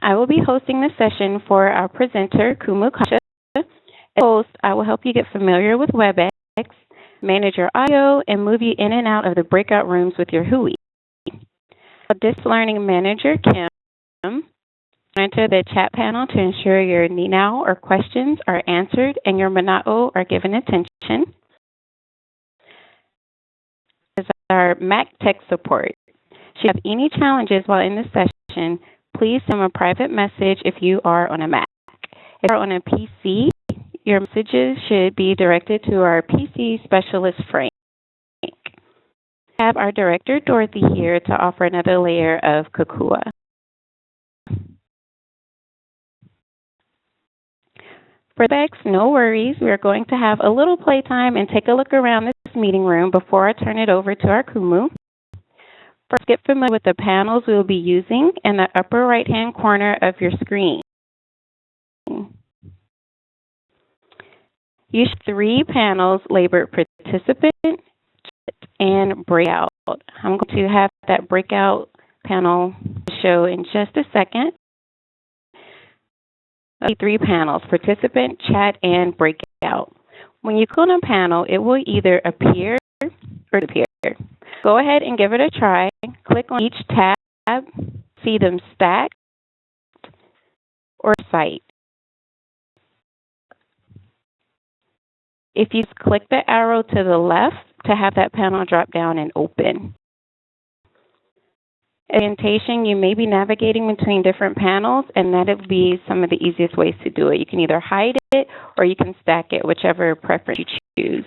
I will be hosting this session for our presenter, Kumu Kasha. As host, I will help you get familiar with WebEx, manage your audio, and move you in and out of the breakout rooms with your Hui. This Learning Manager, Kim, enter the chat panel to ensure your Ninao or questions are answered and your Mana'o are given attention. As our Mac tech support. Should you have any challenges while in this session, please send a private message if you are on a Mac. If you are on a PC, your messages should be directed to our PC specialist, Frank. We have our director, Dorothy, here to offer another layer of Kakua. For WebEx, no worries. We are going to have a little playtime and take a look around this meeting room before I turn it over to our Kumu. First, get familiar with the panels we will be using in the upper right-hand corner of your screen. Use 3 panels labeled Participant, Chat, and Breakout. I'm going to have that breakout panel show in just a second. 3 panels, Participant, Chat, and Breakout. When you click on a panel, it will either appear or disappear. Go ahead and give it a try. Click on each tab, see them stacked or cite. If you click the arrow to the left to have that panel drop down and open. Orientation, you may be navigating between different panels, and that would be some of the easiest ways to do it. You can either hide it or you can stack it, whichever preference you choose.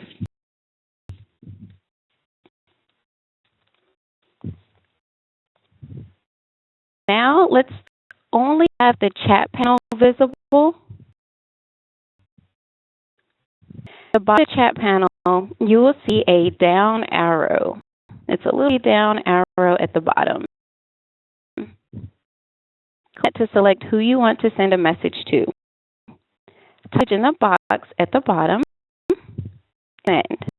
Now, let's only have the chat panel visible. At the bottom of the chat panel, you will see a down arrow. It's a little down arrow at the bottom. Click to select who you want to send a message to. Touch in the box at the bottom. Send.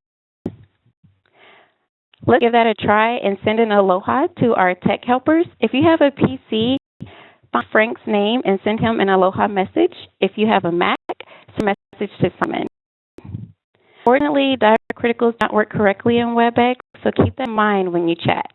Let's give that a try and send an aloha to our tech helpers. If you have a PC, find Frank's name and send him an aloha message. If you have a Mac, send a message to Simon. Unfortunately, diacriticals do not work correctly in WebEx, so keep that in mind when you chat.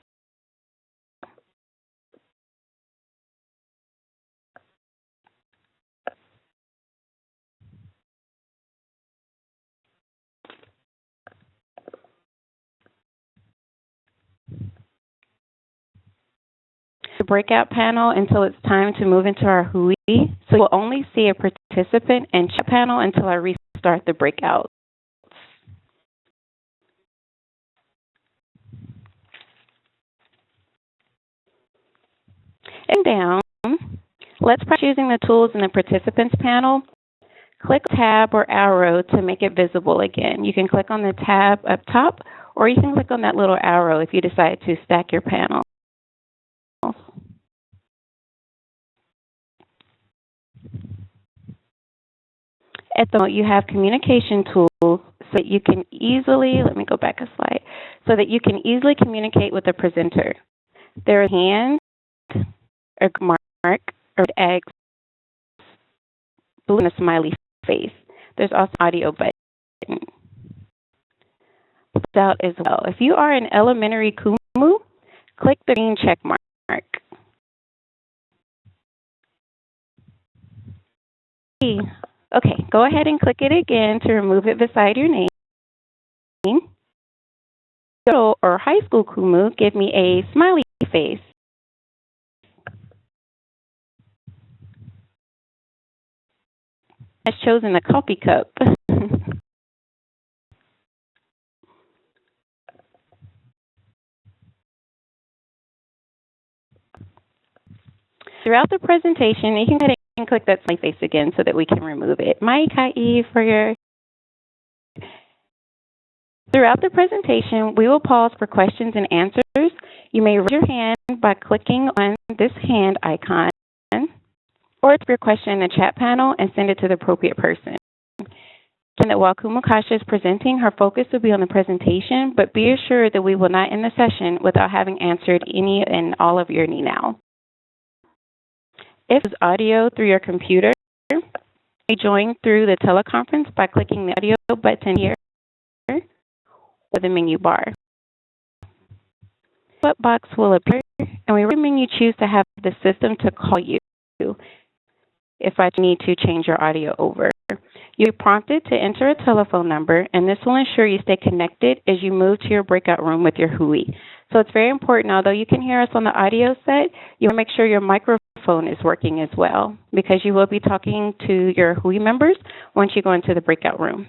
The breakout panel until it's time to move into our Hui. So you'll only see a participant and chat panel until I restart the breakout. And down, let's practice using the tools in the participants panel. Click tab or arrow to make it visible again. You can click on the tab up top, or you can click on that little arrow if you decide to stack your panel. At the moment, you have communication tools so that you can easily, let me go back a slide, so that you can easily communicate with the presenter. There is a hand, a mark, or X, blue, and a smiley face. There's also an audio button. Out as well. If you are an elementary Kumu, click the green check mark. Okay, go ahead and click it again to remove it beside your name. Middle or high school Kumu, give me a smiley face. I've chosen a coffee cup. Throughout the presentation, you can go ahead and click that smiley face again so that we can remove it. Mai kai for your... Throughout the presentation, we will pause for questions and answers. You may raise your hand by clicking on this hand icon, or type your question in the chat panel and send it to the appropriate person. And that while Kumu Kasha is presenting, her focus will be on the presentation, but be assured that we will not end the session without having answered any and all of your Ninao. If it's audio through your computer, you join through the teleconference by clicking the audio button here or the menu bar. What box will appear, and we recommend you choose to have the system to call you if I need to change your audio over. You'll be prompted to enter a telephone number, and this will ensure you stay connected as you move to your breakout room with your WHOI. So it's very important, although you can hear us on the audio set, you want to make sure your microphone is working as well, because you will be talking to your WHOI members once you go into the breakout room.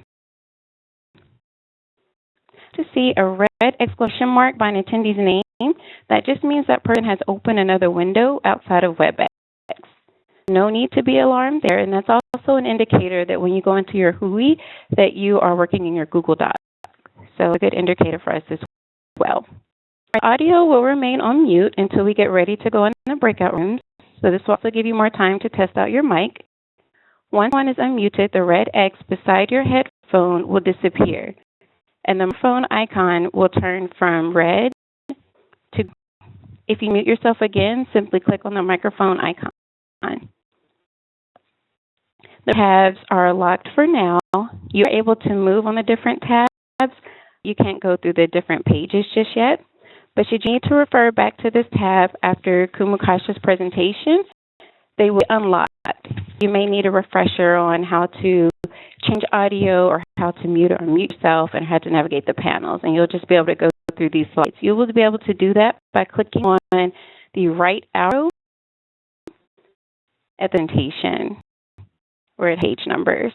To see a red exclamation mark by an attendee's name, that just means that person has opened another window outside of WebEx. No need to be alarmed there, and that's also an indicator that when you go into your WHOI that you are working in your Google Doc. So a good indicator for us as well. Our audio will remain on mute until we get ready to go in the breakout rooms. So this will also give you more time to test out your mic. Once one is unmuted, the red X beside your headphone will disappear, and the phone icon will turn from red to green. If you mute yourself again, simply click on the microphone icon. The tabs are locked for now. You're able to move on the different tabs. You can't go through the different pages just yet, but should you need to refer back to this tab after Kumukasha's presentation, they will be unlocked. You may need a refresher on how to change audio or how to mute or unmute yourself and how to navigate the panels, and you'll just be able to go through these slides. You will be able to do that by clicking on the right arrow at the presentation or at page numbers.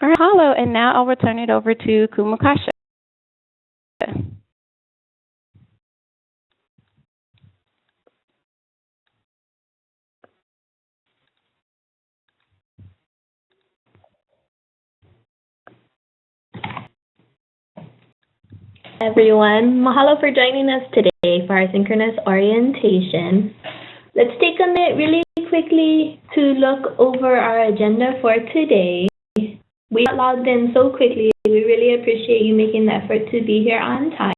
All right, hello, and now I'll return it over to Kumukasha. Everyone, mahalo for joining us today for our synchronous orientation. Let's take a minute really quickly to look over our agenda for today. We got logged in so quickly. We really appreciate you making the effort to be here on time.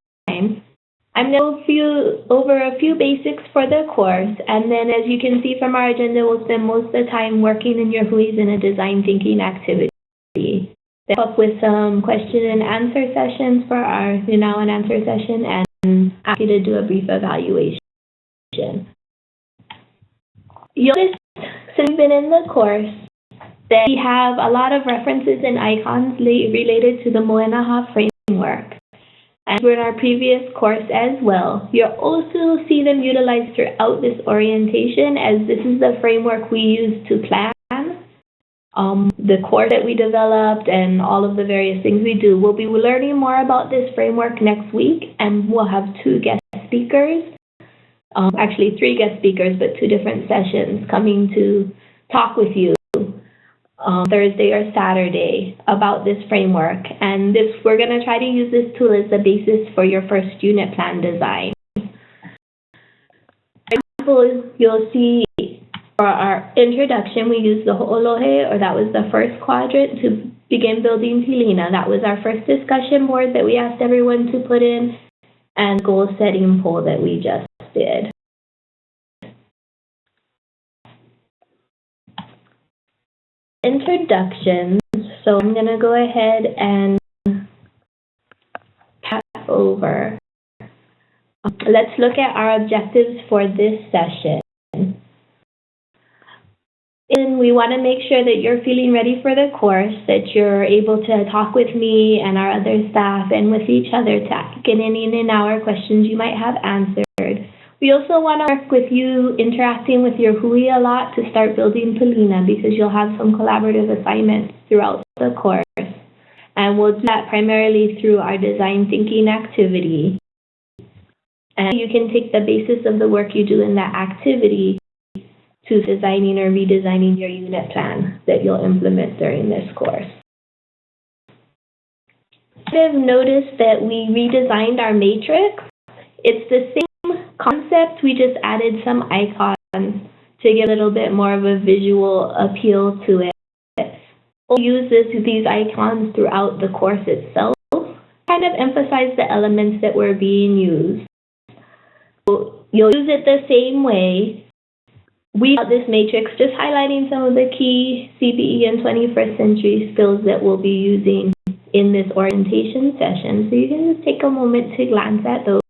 I'm going to go over a few basics for the course, and then as you can see from our agenda, we'll spend most of the time working in your WHOIs in a design thinking activity. Then up with some question and answer sessions for our now and answer session, and ask you to do a brief evaluation. You'll notice, since we've been in the course, that we have a lot of references and icons related to the Moenaha framework. And we're in our previous course as well. You'll also see them utilized throughout this orientation, as this is the framework we use to plan the course that we developed and all of the various things we do. We'll be learning more about this framework next week, and we'll have 2 guest speakers. Actually 3 guest speakers, but 2 different sessions coming to talk with you Thursday or Saturday about this framework. And we're going to try to use this tool as the basis for your first unit plan design. For example, you'll see for our introduction, we used the ho'olohe, or that was the first quadrant, to begin building Pilina. That was our first discussion board that we asked everyone to put in, and goal setting poll that we just did. Introductions. So I'm going to go ahead and pass over. Let's look at our objectives for this session. And we want to make sure that you're feeling ready for the course, that you're able to talk with me and our other staff and with each other to get any and our questions you might have answered. We also want to work with you interacting with your WHOI a lot to start building Pilina, because you'll have some collaborative assignments throughout the course. And we'll do that primarily through our design thinking activity. And you can take the basis of the work you do in that activity to designing or redesigning your unit plan that you'll implement during this course. I've noticed that we redesigned our matrix. It's the same concept, we just added some icons to get a little bit more of a visual appeal to it. We'll use these icons throughout the course itself, kind of emphasize the elements that were being used. So you'll use it the same way, we got this matrix just highlighting some of the key CBE and 21st century skills that we'll be using in this orientation session. So you can just take a moment to glance at those.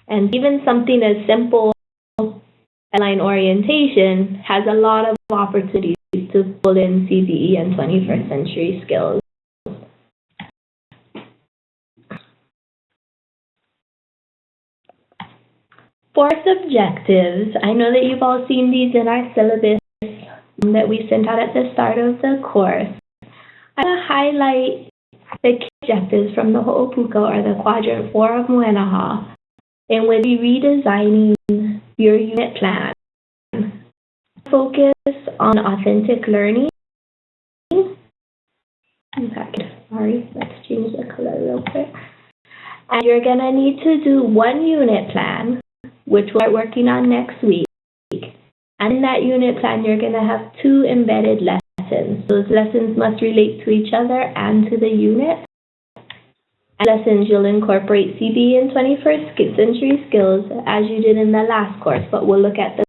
And even something as simple as line orientation has a lot of opportunities to pull in CBE and 21st century skills. Force objectives. I know that you've all seen these in our syllabus that we sent out at the start of the course. I'm going to highlight the key objectives from the Ho'opuka, or the Quadrant 4 of Moenaha, in which you're redesigning your unit plan. Focus on authentic learning. In fact, sorry, let's change the color real quick. And you're going to need to do one unit plan, which we'll start working on next week. And in that unit plan, you're going to have 2 embedded lessons. Those lessons must relate to each other and to the unit. And lessons, you'll incorporate CBE and 21st century skills as you did in the last course, but we'll look at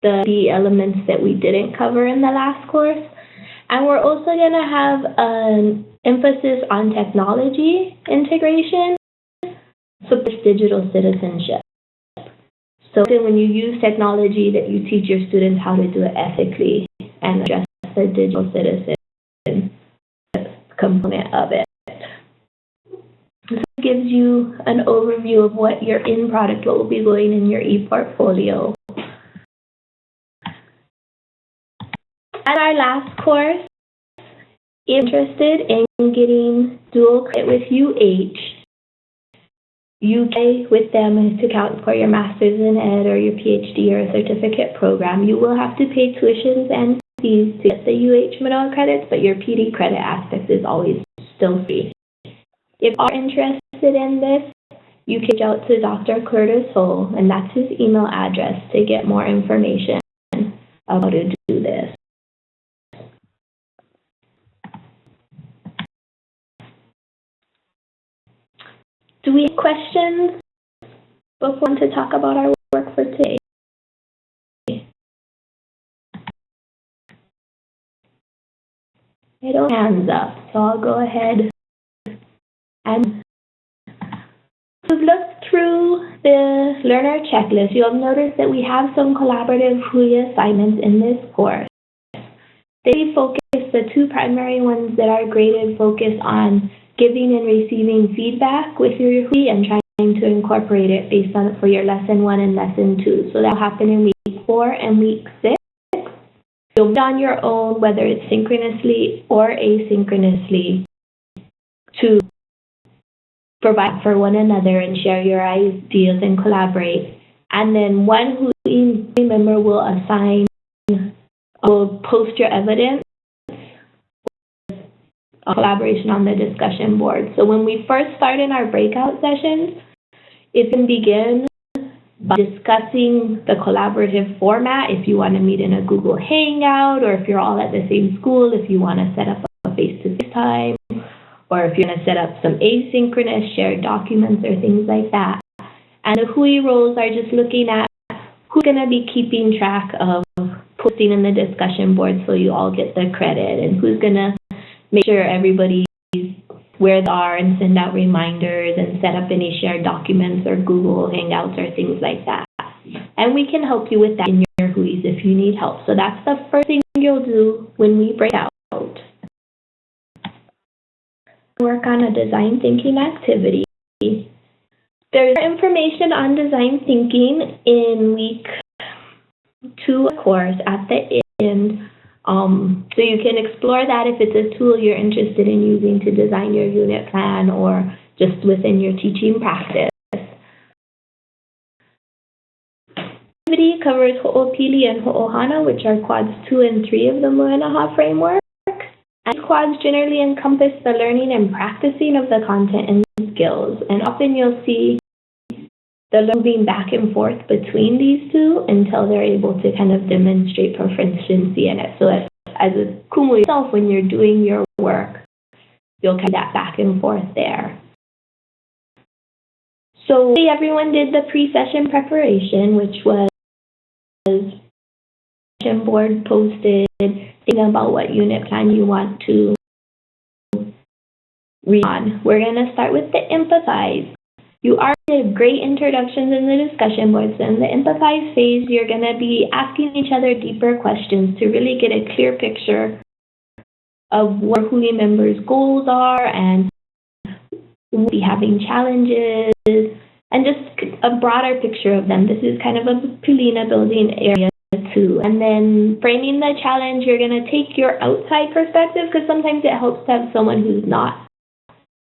the elements that we didn't cover in the last course. And we're also going to have an emphasis on technology integration, so it's digital citizenship. So when you use technology, that you teach your students how to do it ethically and address the digital citizen component of it. This gives you an overview of what your in product, what will be going in your e-portfolio. At our last course, if you're interested in getting dual credit with UH, you pay with them to count for your master's in ed or your PhD or a certificate program. You will have to pay tuitions and fees to get the UH middle credits, but your PD credit aspect is always still free. If you are interested in this, you can reach out to Dr. Curtis Hull, and that's his email address, to get more information about how to do this. Do we have questions before we want to talk about our work for today? I don't have hands up, so I'll go ahead. And we've looked through the learner checklist. You'll notice that we have some collaborative HUI assignments in this course. They focus, the 2 primary ones that are graded, focus on giving and receiving feedback with your HUI and trying to incorporate it based on for your lesson 1 and lesson 2. So that will happen in week 4 and week 6. You'll be on your own, whether it's synchronously or asynchronously, to provide for one another and share your ideas and collaborate. And then one HUI member will post your evidence, collaboration on the discussion board. So when we first start in our breakout sessions, it can begin by discussing the collaborative format, if you want to meet in a Google Hangout, or if you're all at the same school, if you want to set up a face-to-face time, or if you're going to set up some asynchronous shared documents or things like that. And the HUI roles are just looking at who's going to be keeping track of posting in the discussion board so you all get the credit, and who's going to make sure everybody's where they are and send out reminders and set up any shared documents or Google Hangouts or things like that. And we can help you with that in your HUIs if you need help. So that's the first thing you'll do when we break out. Work on a design thinking activity. There's information on design thinking in week 2 course at the end. So you can explore that if it's a tool you're interested in using to design your unit plan or just within your teaching practice. Activity covers Ho'opili and Ho'ohana, which are quads 2 and 3 of the Moenaha framework. And quads generally encompass the learning and practicing of the content and skills. And often you'll see the moving back and forth between these 2 until they're able to kind of demonstrate proficiency in it. So as a kumu yourself, when you're doing your work, you'll carry that back and forth there. So everyone did the pre-session preparation, which was board posted, thinking about what unit plan you want to read on. We're going to start with the empathize. You already did great introductions in the discussion boards. In the empathize phase, you're going to be asking each other deeper questions to really get a clear picture of what WHOI members' goals are and who will be having challenges, and just a broader picture of them. This is kind of a Pulina building area too. And then framing the challenge, you're going to take your outside perspective, because sometimes it helps to have someone who's not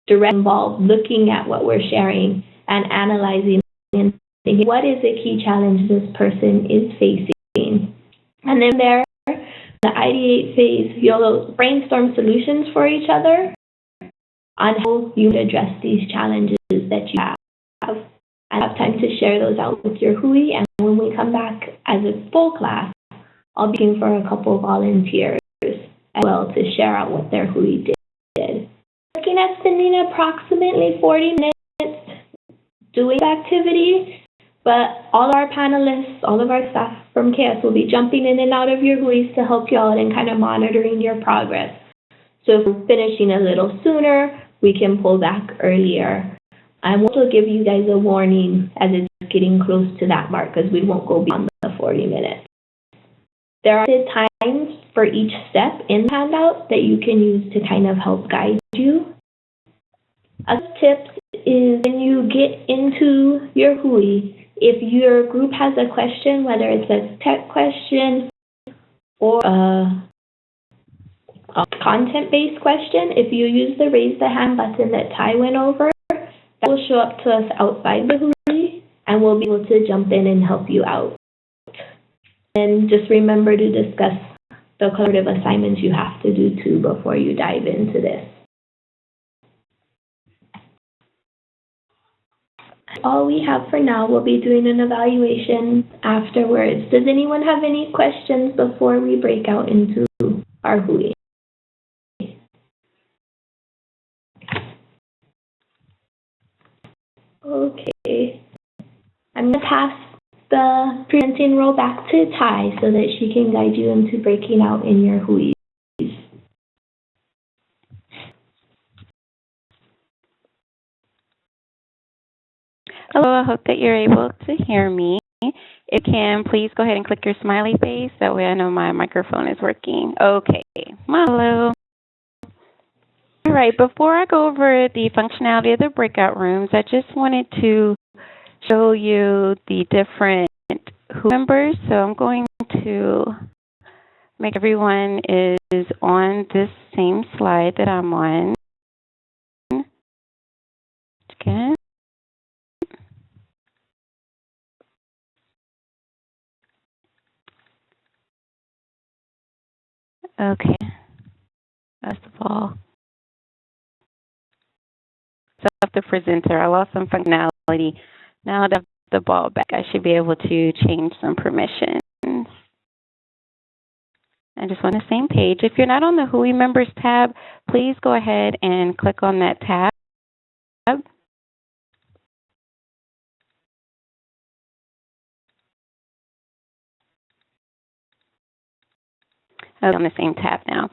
directly involved looking at what we're sharing and analyzing and thinking, what is a key challenge this person is facing? And then there, the ideate phase, you'll brainstorm solutions for each other on how you address these challenges that you have. And have time to share those out with your WHOI. And when we come back as a full class, I'll be looking for a couple of volunteers as well to share out what their WHOI did. Looking at spending approximately 40 minutes doing the activity, but all our panelists, all of our staff from KS will be jumping in and out of your WHOIs to help you out and kind of monitoring your progress. So if we're finishing a little sooner, we can pull back earlier. And we'll also give you guys a warning as it's getting close to that mark, because we won't go beyond the 40 minutes. There are times for each step in the handout that you can use to kind of help guide you. A tip is when you get into your WHOI, if your group has a question, whether it's a tech question or a content-based question, if you use the raise the hand button that Ty went over, that will show up to us outside the WHOI, and we'll be able to jump in and help you out. And just remember to discuss the collaborative assignments you have to do too before you dive into this. All we have for now. We'll be doing an evaluation afterwards. Does anyone have any questions before we break out into our WHOI? Okay. I'm going to pass the presenting role back to Ty so that she can guide you into breaking out in your WHOIs. Hello, I hope that you're able to hear me. If you can, please go ahead and click your smiley face. That way I know my microphone is working. Okay. Hello. All right, before I go over the functionality of the breakout rooms, I just wanted to show you the different WHOI members. So I'm going to make everyone is on this same slide that I'm on. Again. Okay. First of all, so of the presenter, I lost some functionality. Now that I have the ball back, I should be able to change some permissions. I just want the same page. If you're not on the WHOI members tab, please go ahead and click on that tab. On the same tab now.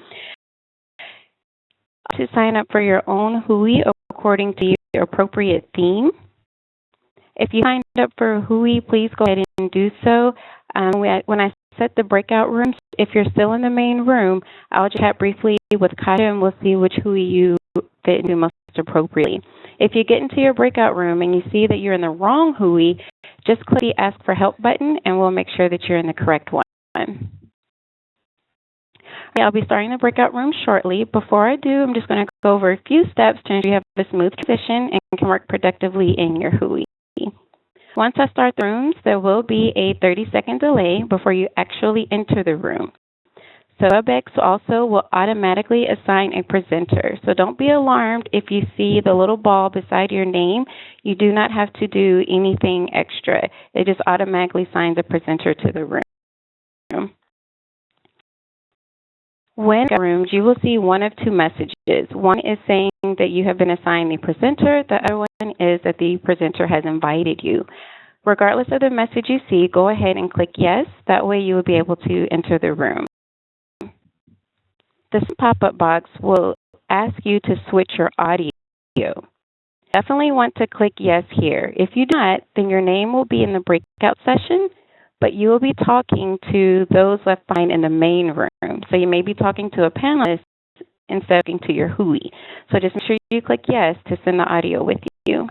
To sign up for your own WHOI according to your appropriate theme. If you signed up for a WHOI, please go ahead and do so. When I set the breakout rooms, if you're still in the main room, I'll just chat briefly with Kaya and we'll see which WHOI you fit into most appropriately. If you get into your breakout room and you see that you're in the wrong WHOI, just click the Ask for Help button and we'll make sure that you're in the correct one. I'll be starting the breakout room shortly. Before I do, I'm just going to go over a few steps to ensure you have a smooth transition and can work productively in your WHOI. Once I start the rooms, there will be a 30-second delay before you actually enter the room. So WebEx also will automatically assign a presenter. So don't be alarmed if you see the little ball beside your name. You do not have to do anything extra. It just automatically assigns a presenter to the room. When in rooms, you will see one of two messages. One is saying that you have been assigned the presenter. The other one is that the presenter has invited you. Regardless of the message you see, go ahead and click yes. That way you will be able to enter the room. This pop-up box will ask you to switch your audio. Definitely want to click yes here. If you do not, then your name will be in the breakout session, but you will be talking to those left behind in the main room. So you may be talking to a panelist instead of talking to your WHOI. So just make sure you click yes to send the audio with you.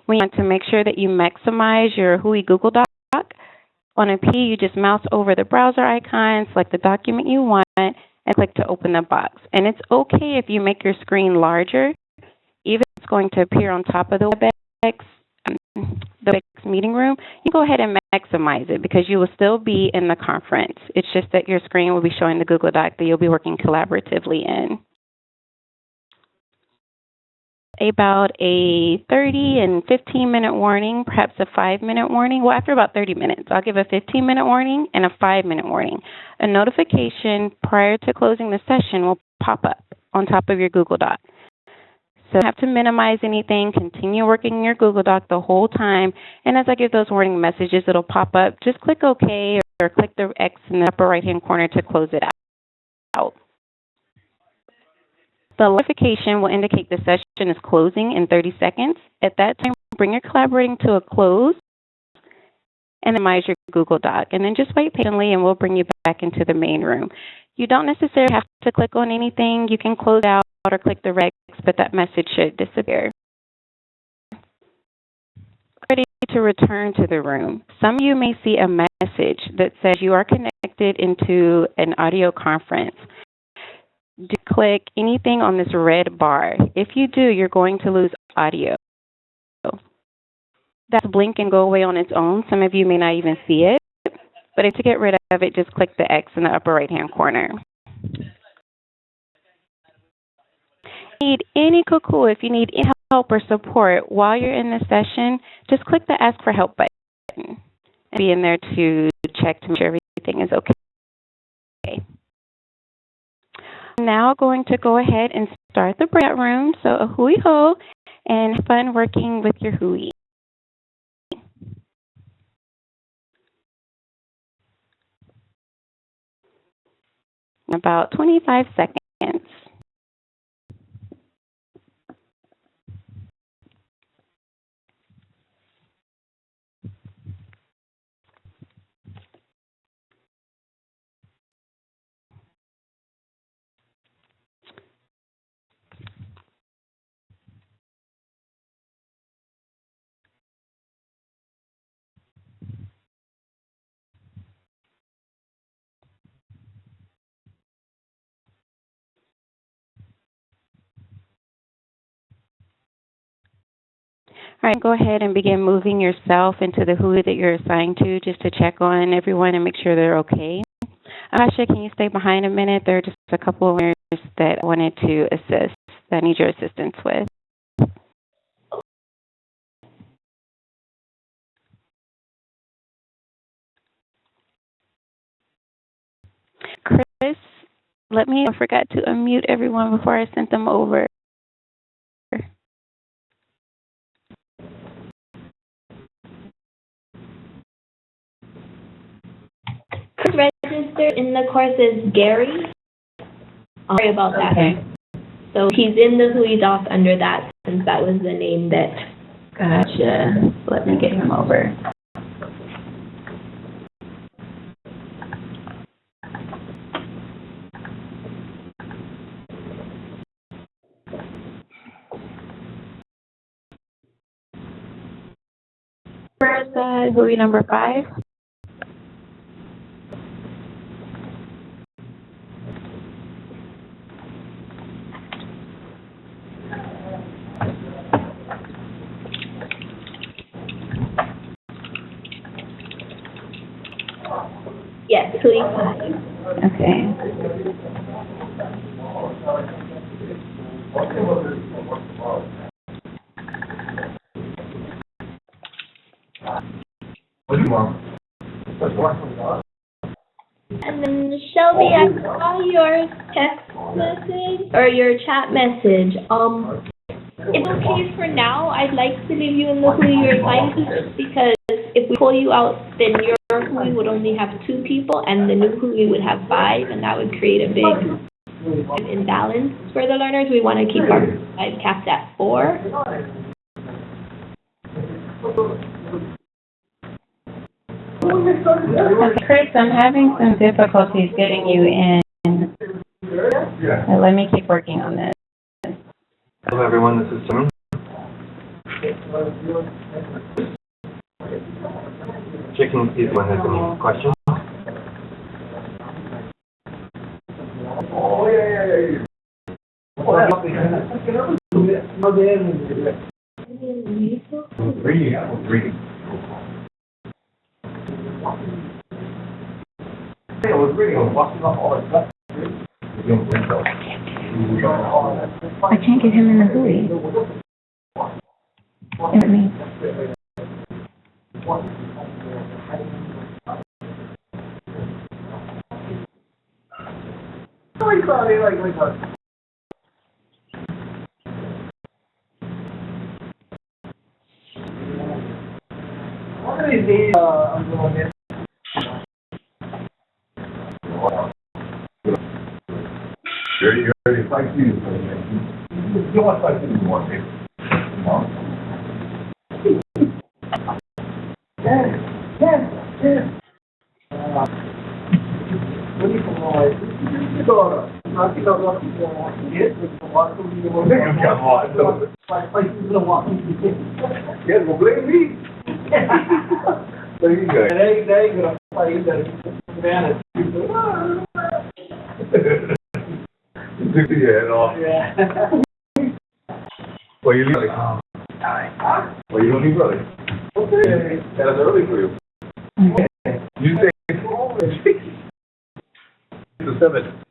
We want to make sure that you maximize your WHOI Google Doc. On a P, you just mouse over the browser icon, select the document you want, and click to open the box. And it's okay if you make your screen larger, even if it's going to appear on top of the WebEx, the WebEx meeting room. You go ahead and maximize it because you will still be in the conference. It's just that your screen will be showing the Google Doc that you'll be working collaboratively in. About a 30 and 15-minute warning, perhaps a 5-minute warning. Well, after about 30 minutes, I'll give a 15-minute warning and a 5-minute warning. A notification prior to closing the session will pop up on top of your Google Doc. So you don't have to minimize anything. Continue working in your Google Doc the whole time. And as I give those warning messages, it'll pop up. Just click OK or click the X in the upper right-hand corner to close it out. The notification will indicate the session is closing in 30 seconds. At that time, bring your collaborating to a close and minimize your Google Doc. And then just wait patiently and we'll bring you back into the main room. You don't necessarily have to click on anything. You can close out or click the X, but that message should disappear. Ready to return to the room. Some of you may see a message that says you are connected into an audio conference. Do click anything on this red bar. If you do, you're going to lose audio. That's blink and go away on its own. Some of you may not even see it. But to get rid of it, just click the X in the upper right-hand corner. Need any if you need any help or support while you're in the session, just click the Ask for Help button and be in there to check to make sure everything is okay. I'm now going to go ahead and start the breakout room. So a hui ho and have fun working with your hui. About 25 seconds. All right, go ahead and begin moving yourself into the hui that you're assigned to just to check on everyone and make sure they're okay. Asha, can you stay behind a minute? There are just a couple of areas that I wanted to assist, that I need your assistance with. Chris, I forgot to unmute everyone before I sent them over. Chris registered in the course as Gary. Sorry about that. Okay. So he's in the hui doc under that, since that was the name that. Gotcha. Let me get him over. Where's hui number 5? Yes, hui 5. Okay. What do you want? And then Shelby, I saw your text message or your chat message. It's okay for now. I'd like to leave you in the who you're assigned to just because if we pull you out, then your who would only have 2 people and the new who would have 5, and that would create a big imbalance for the learners. We want to keep our 5 capped at 4. Okay, Chris, I'm having some difficulties getting you in. Let me keep working on this. Hello everyone, this is Simon. Checking to see if anyone has any questions. Reading. I was reading, I was watching all that stuff. I can't get him in the buoy. What it means. One of these days, I'm going to Ready, 5 seasons. You want 5 seasons more, baby. Yeah. What do you call it? You go I think I'll walk you walk it. Walk through the world. Yeah, well, blame me. There you go. There you go. Man, took the head off. Yeah. Well, you leave early. Well, you don't leave early. Okay. That's early for you. Okay. You say 6 to 7.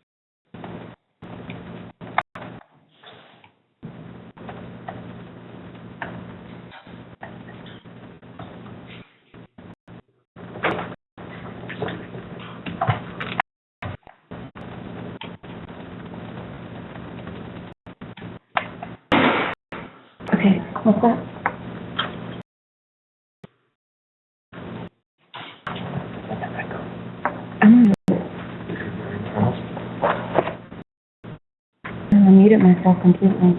Okay, what's that? I muted myself completely.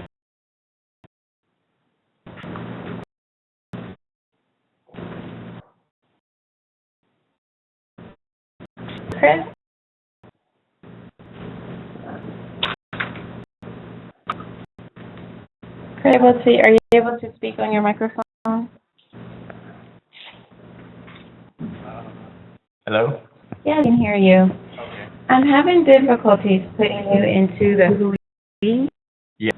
Chris? Are you able to speak on your microphone? Hello? Yeah, I can hear you. Okay. I'm having difficulties putting you into the WHOI. Yeah.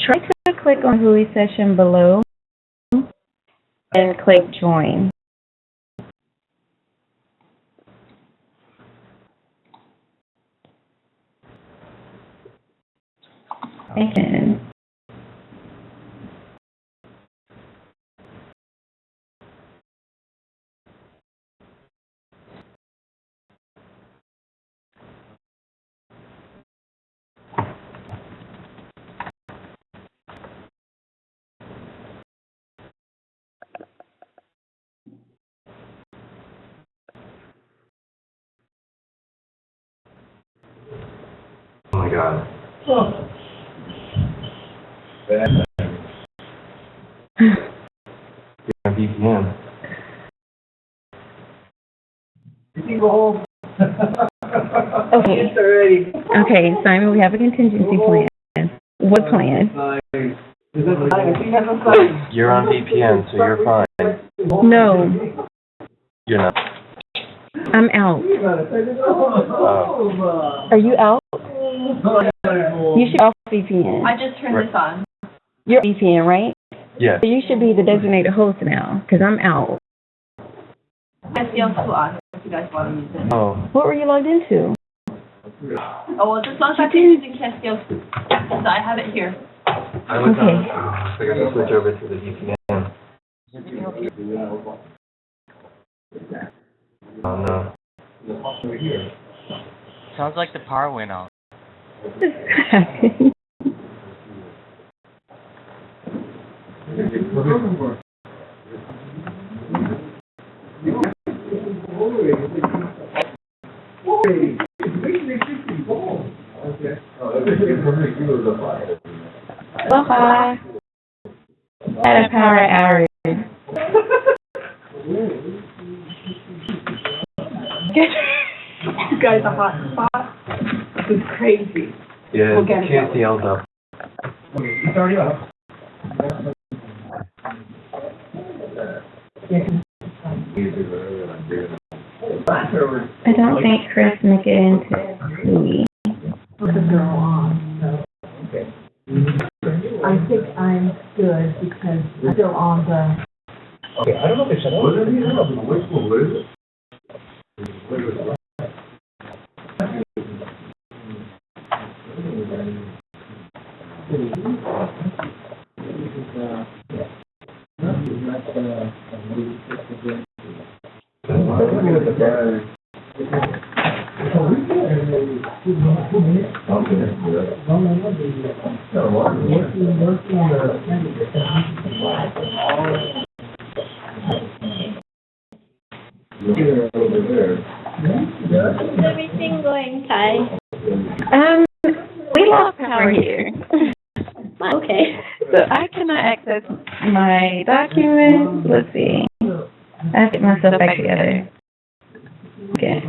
Try to click on WHOI session below and click join. And Oh my God. You're on VPN. You can go home. okay. Okay, Simon, we have a contingency plan. What plan? You're on VPN, so you're fine. No, You're not. I'm out. Are you out? You should be off VPN. I just turned this on. You're VPN, right? Yes. So you should be the designated host now, because I'm out. SDL2 on if you guys want to use it. Oh. What were you logged into? Oh, well, just long as I'm using SDL2. So I have it here. I was Okay. I got to switch over to the VPN. Oh no. Sounds like the power went out. Aloha. At a power hour. You guys are hot spot. This is crazy. Yeah, We'll get it. KCL's up. It's already up. I don't think Chris make it into Louis. Put the girl on, so. I think I'm good because I'm still on the. Okay, I don't know if they said. What is it? What is it? How's everything going, Ty? We lost power here. Okay. So I cannot access my documents. Let's see. I have to get myself back together. Okay.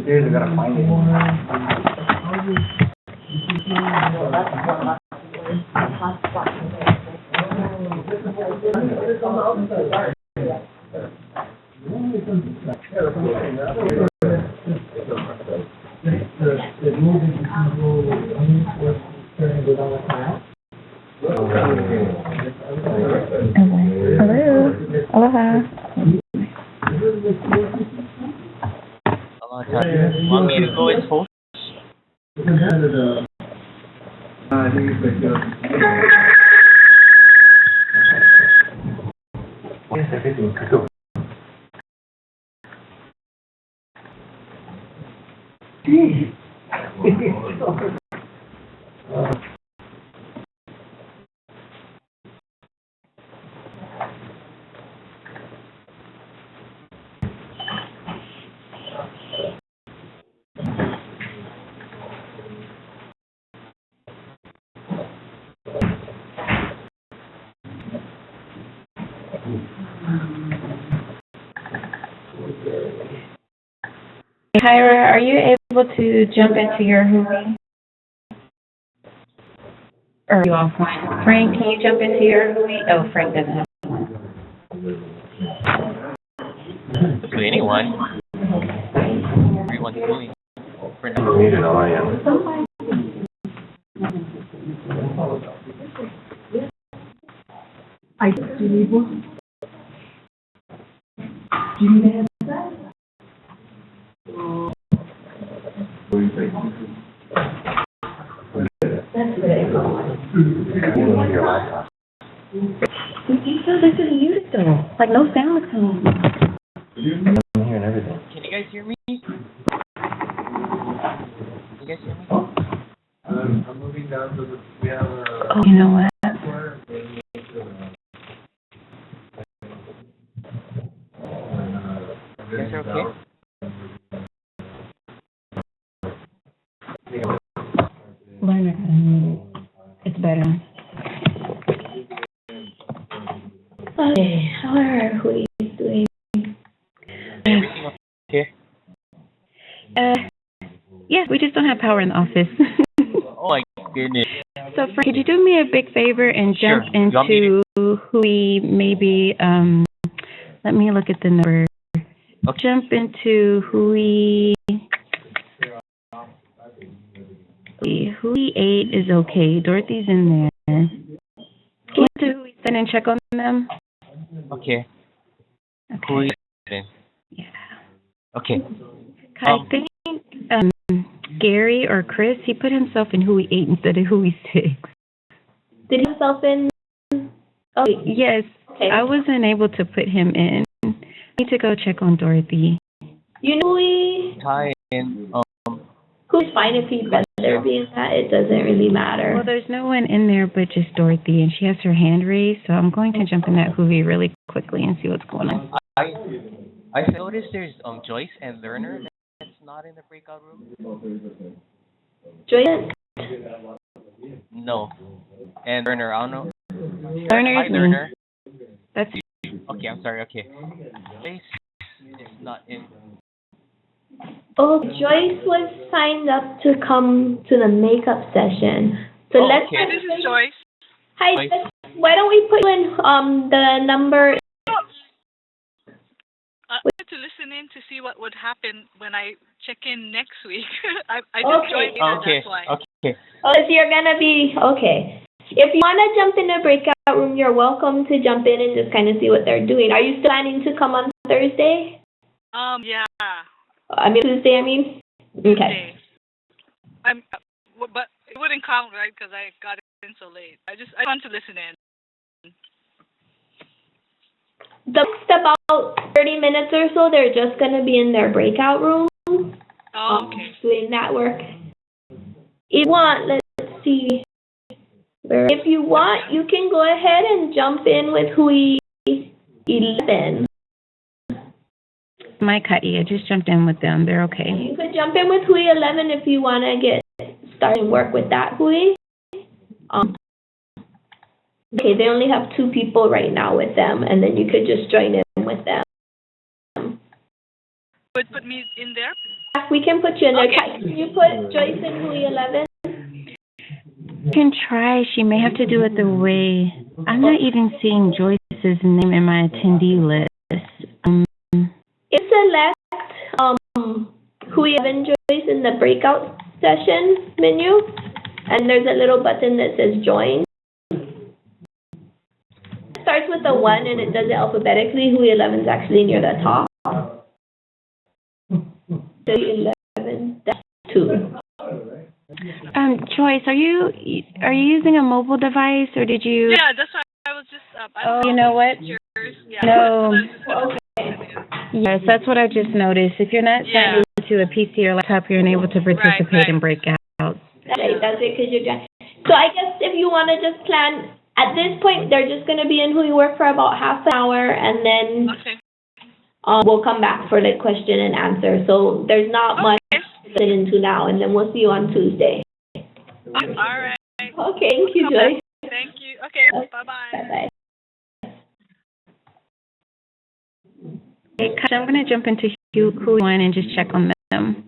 They're gonna find it. Hello. Aloha. Want me to go as host? Yes, everything. Go. Kyra, are you able to jump into your Hui? Or are you offline? Frank, can you jump into your Hui? Oh, Frank doesn't have one. To anyone. Everyone doing. For now. Muted on my end. I do you need one? Do you need a headset? Your laptop. You still this is muted though. Like no sound is coming. I'm hearing everything. Can you guys hear me? Can you guys hear me? I'm moving down to the, we have a. Oh, you know what? You guys are okay? Learn it. It's better. Okay, how are our Huis doing? Everything okay? Yes, we just don't have power in the office. Oh my goodness. So, Frank, could you do me a big favor and jump Sure. You want me into Hui, maybe, let me look at the number. Okay. Jump into Hui. Hui 8 is okay. Dorothy's in there. Can you do Hui 7 and check on them? Okay. Okay. Who is it? Yeah. Okay. I think Gary or Chris, he put himself in Hui 8 instead of Hui 6. Did he himself in? Oh, Yes, okay. I wasn't able to put him in. I need to go check on Dorothy. You know we. Hi and Who's fine if he'd rather be in that, it doesn't really matter. Well, there's no one in there but just Dorothy, and she has her hand raised, so I'm going to jump in that Hoovy really quickly and see what's going on. I noticed there's Joyce and Lerner that's not in the breakout room. Joyce? No. And Lerner, I don't know. Lerner Hi, is me. Lerner. That's Okay, I'm sorry. Okay. Joyce is not in. Oh, Joyce was signed up to come to the makeup session. So let's. Okay. This is Joyce. Hi, Joyce. Joyce. Why don't we put you in the number? I wanted to listen in to see what would happen when I check in next week. I Okay. just joined in, Okay. that's why. Okay. Oh, so you're gonna be okay. If you wanna jump in the breakout room, you're welcome to jump in and just kind of see what they're doing. Are you still planning to come on Thursday? Yeah. Tuesday, I mean? Okay. Tuesday. But it wouldn't count, right? Because I got in so late. I want to listen in. The next about 30 minutes or so, they're just gonna be in their breakout room. Oh, okay. Doing that work. If you want, let's see. If you want, you can go ahead and jump in with Hui 11. my Cuddy. I just jumped in with them. They're okay. You could jump in with Hui 11 if you want to get started and work with that Hui. Okay, they only have 2 people right now with them, and then you could just join in with them. Would put me in there? We can put you in there. Okay. Can you put Joyce in Hui 11? You can try. She may have to do it the way. I'm not even seeing Joyce's name in my attendee list. If select Hui 11 Joyce in the breakout session menu, and there's a little button that says join. It starts with a 1 and it does it alphabetically. Hui 11 is actually near the top. Hui 11, that's 2. Joyce, are you using a mobile device or did you? Yeah, that's why I was just. You know what? Yours. Yeah. No. Okay. Yes, that's what I just noticed. If you're not signed into a PC or laptop, you're unable to participate in breakouts. Right, that's it, because you're done. So I guess if you want to just plan, at this point, they're just going to be in Hui work for about half an hour, and then we'll come back for the question and answer. So there's not much to get into now, and then we'll see you on Tuesday. All right. Okay, thank you, Joyce. Thank you. Okay, bye-bye. Bye-bye. Okay, I'm going to jump into Hui 1 and just check on them.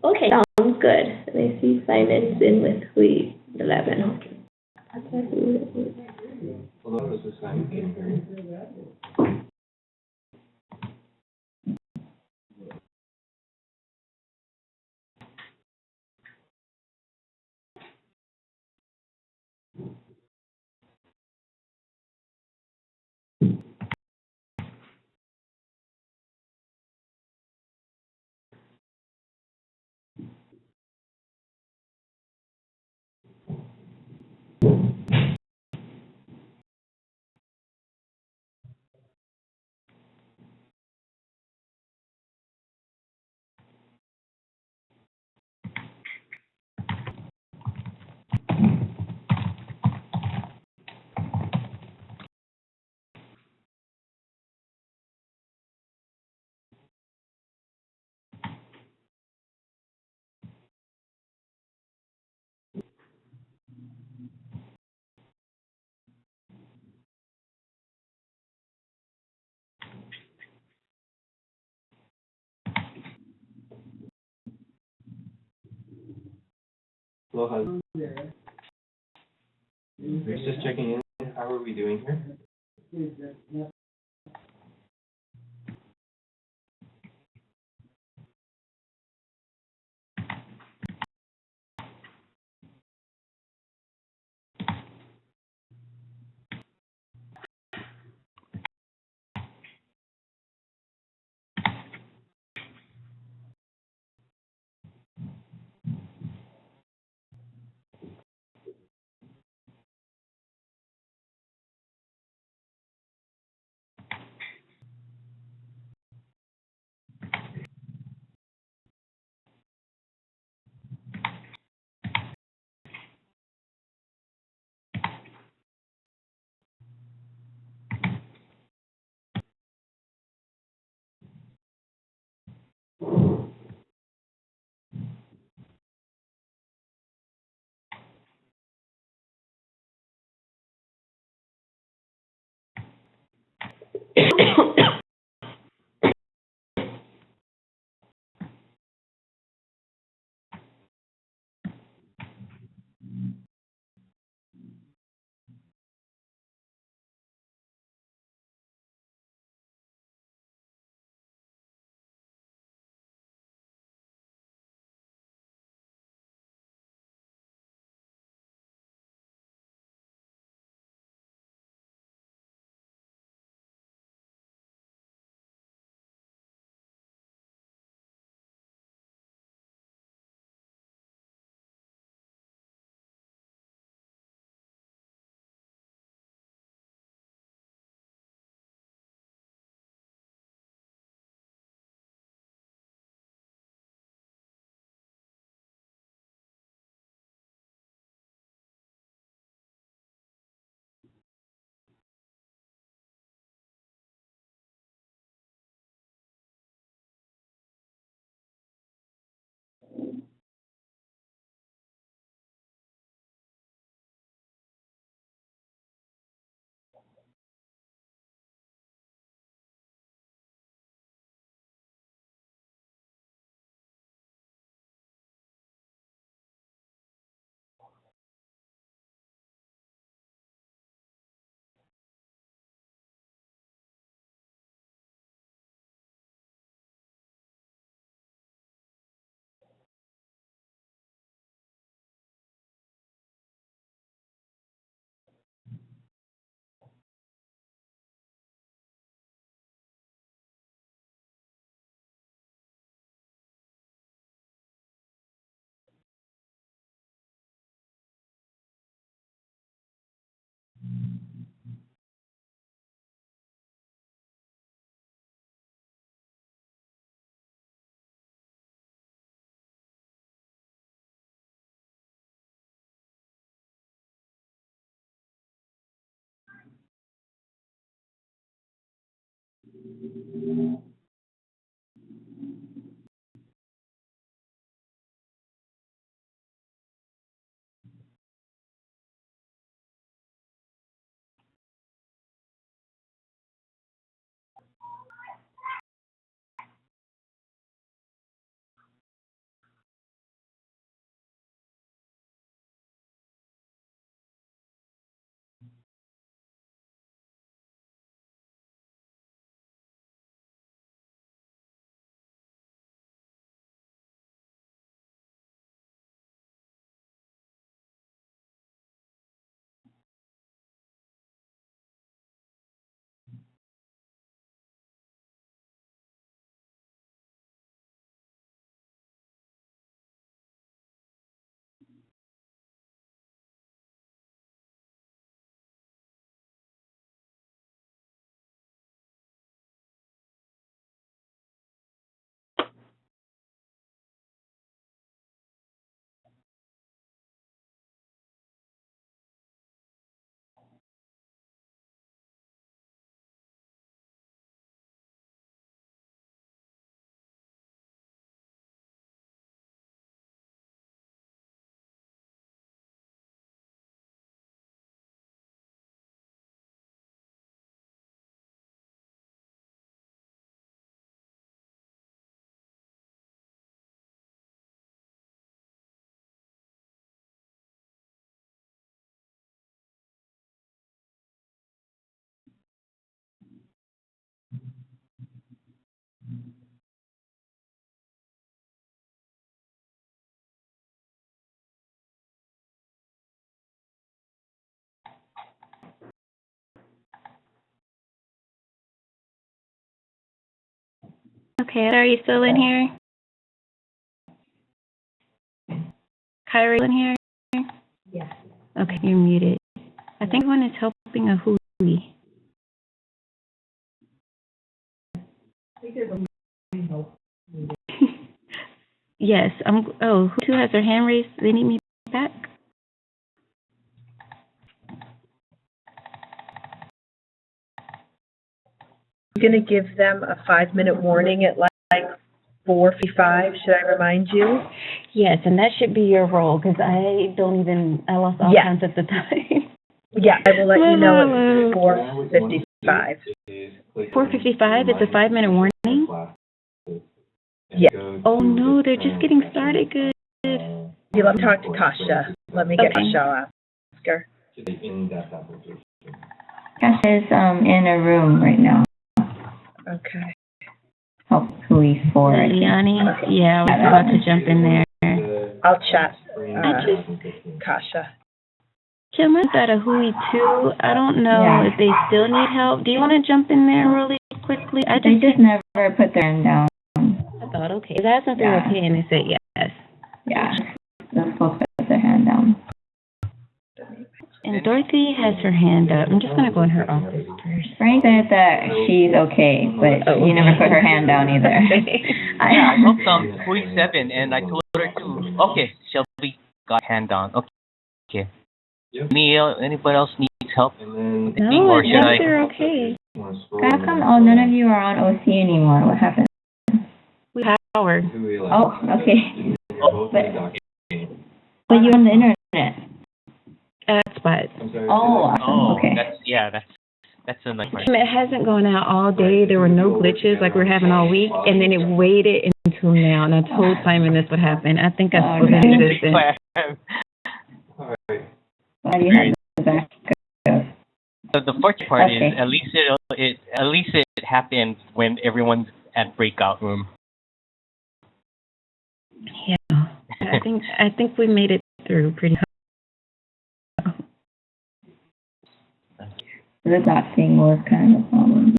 Okay, sounds good. Let me see Simon's in with Hui 11. Hello, just checking in. How are we doing here? Okay, are you still in here? Kyrie in here? Yes. Okay, you're muted. I think one is helping a Hui. Yes, who two has their hand raised? They need me back? I'm going to give them a 5-minute warning at like 4:55. Should I remind you? Yes, and that should be your role, because I lost all counts at the time. Yeah, I will let you know at 4:55. click 4:55, it's a 5-minute warning? classes and Yeah. go Oh to no, they're just different getting sections. started. Good. Yeah, let me talk to Kasha. Let me get Okay. Kasha. I'll ask her. Just an in-depth application. Kasha is in a room right now. Okay. Oh, who he's for. I think. Liani? Yeah, I was about to jump in there. I'll chat, Kasha. Kim is at a Hui too. I don't know Yeah. if they still need help. Do you want to jump in there really quickly? They just never put their hand down. I thought, okay. I asked if they were Yeah. okay, and they said yes. Yeah. They're supposed to put their hand down. And Dorothy has her hand up. I'm just going to go in her office first. Frank said that she's okay, but Oh, she never put her hand down either. Yeah, I helped who is 7, and I told her to, okay, Shelby got hand down. Okay. Yep. Anybody else needs help? And then No, or I should think I? they're okay. How come none of you are on OC anymore? What happened? We Howard. Oh, okay. Both But- the documents. But you're on the internet. That's why. I'm sorry. Oh, Oh, okay. that's another part. It hasn't gone out all day. There were no glitches like we're having all week, and then it waited until now. And I told Simon this would happen. I think I was Okay. consistent. All right. Why do you have the backup? So the fortunate part Okay. is at least it happened when everyone's at breakout room. Yeah, I think we made it through pretty. The dot thing was kind of a problem.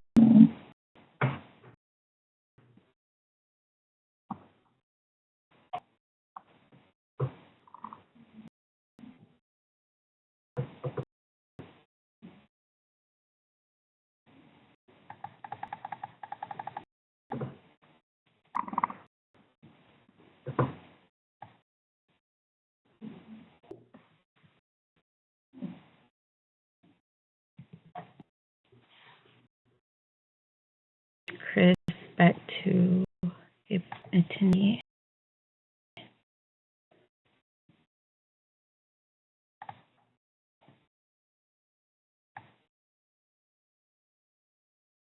Chris back to attendee.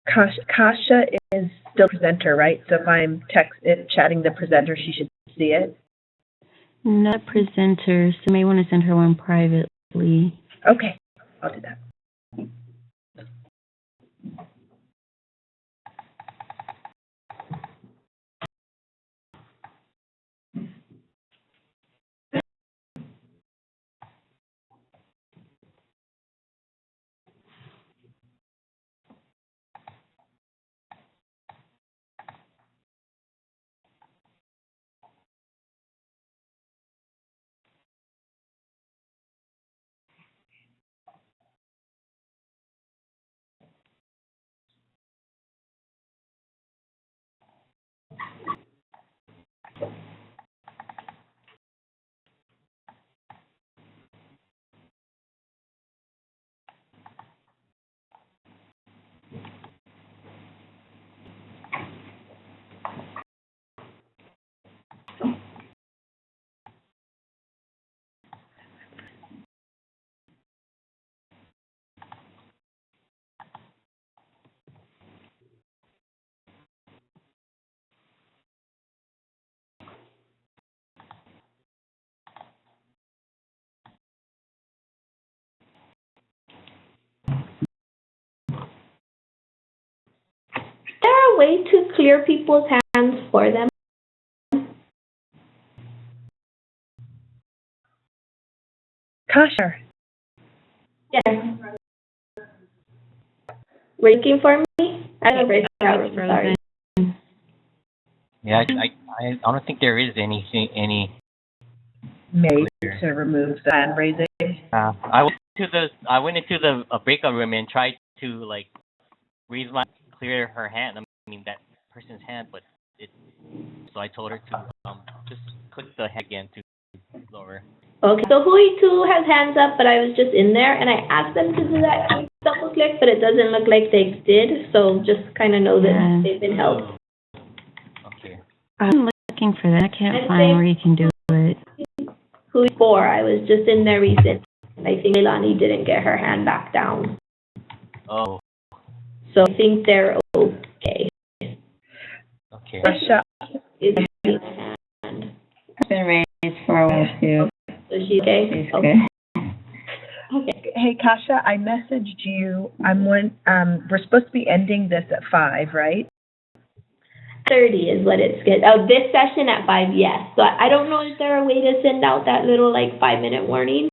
Kasha is still presenter, right? So if I'm chatting the presenter, she should see it. Not presenter, so you may want to send her one privately. Okay, I'll do that. Is there a way to clear people's hands for them? Kasha. Yes. Were you looking for me? I have a sorry. Yeah, I don't think there is any. Made to remove the hand raising. I went into the breakout room and tried to like clear her hand. I mean that person's hand, but so I told her to just click the head again to lower. Okay, so Hui too has hands up, but I was just in there and I asked them to do that double click, but it doesn't look like they did, so just kind of know that they've been helped. Okay. I'm looking for that. I can't And find same- where you can do it. Hui 4, I was just in there recent. I think Leilani didn't get her hand back down. Oh. So I think they're okay. Okay. Russia, Is raising her hand. It's been raised for a while too. So she's okay? She's Okay. good. Okay. hey, Kasha, I messaged you. We're supposed to be ending this at 5, right? 30 is what it's good. Oh, this session at 5, yes. So I don't know, is there a way to send out that little, like, 5-minute warning?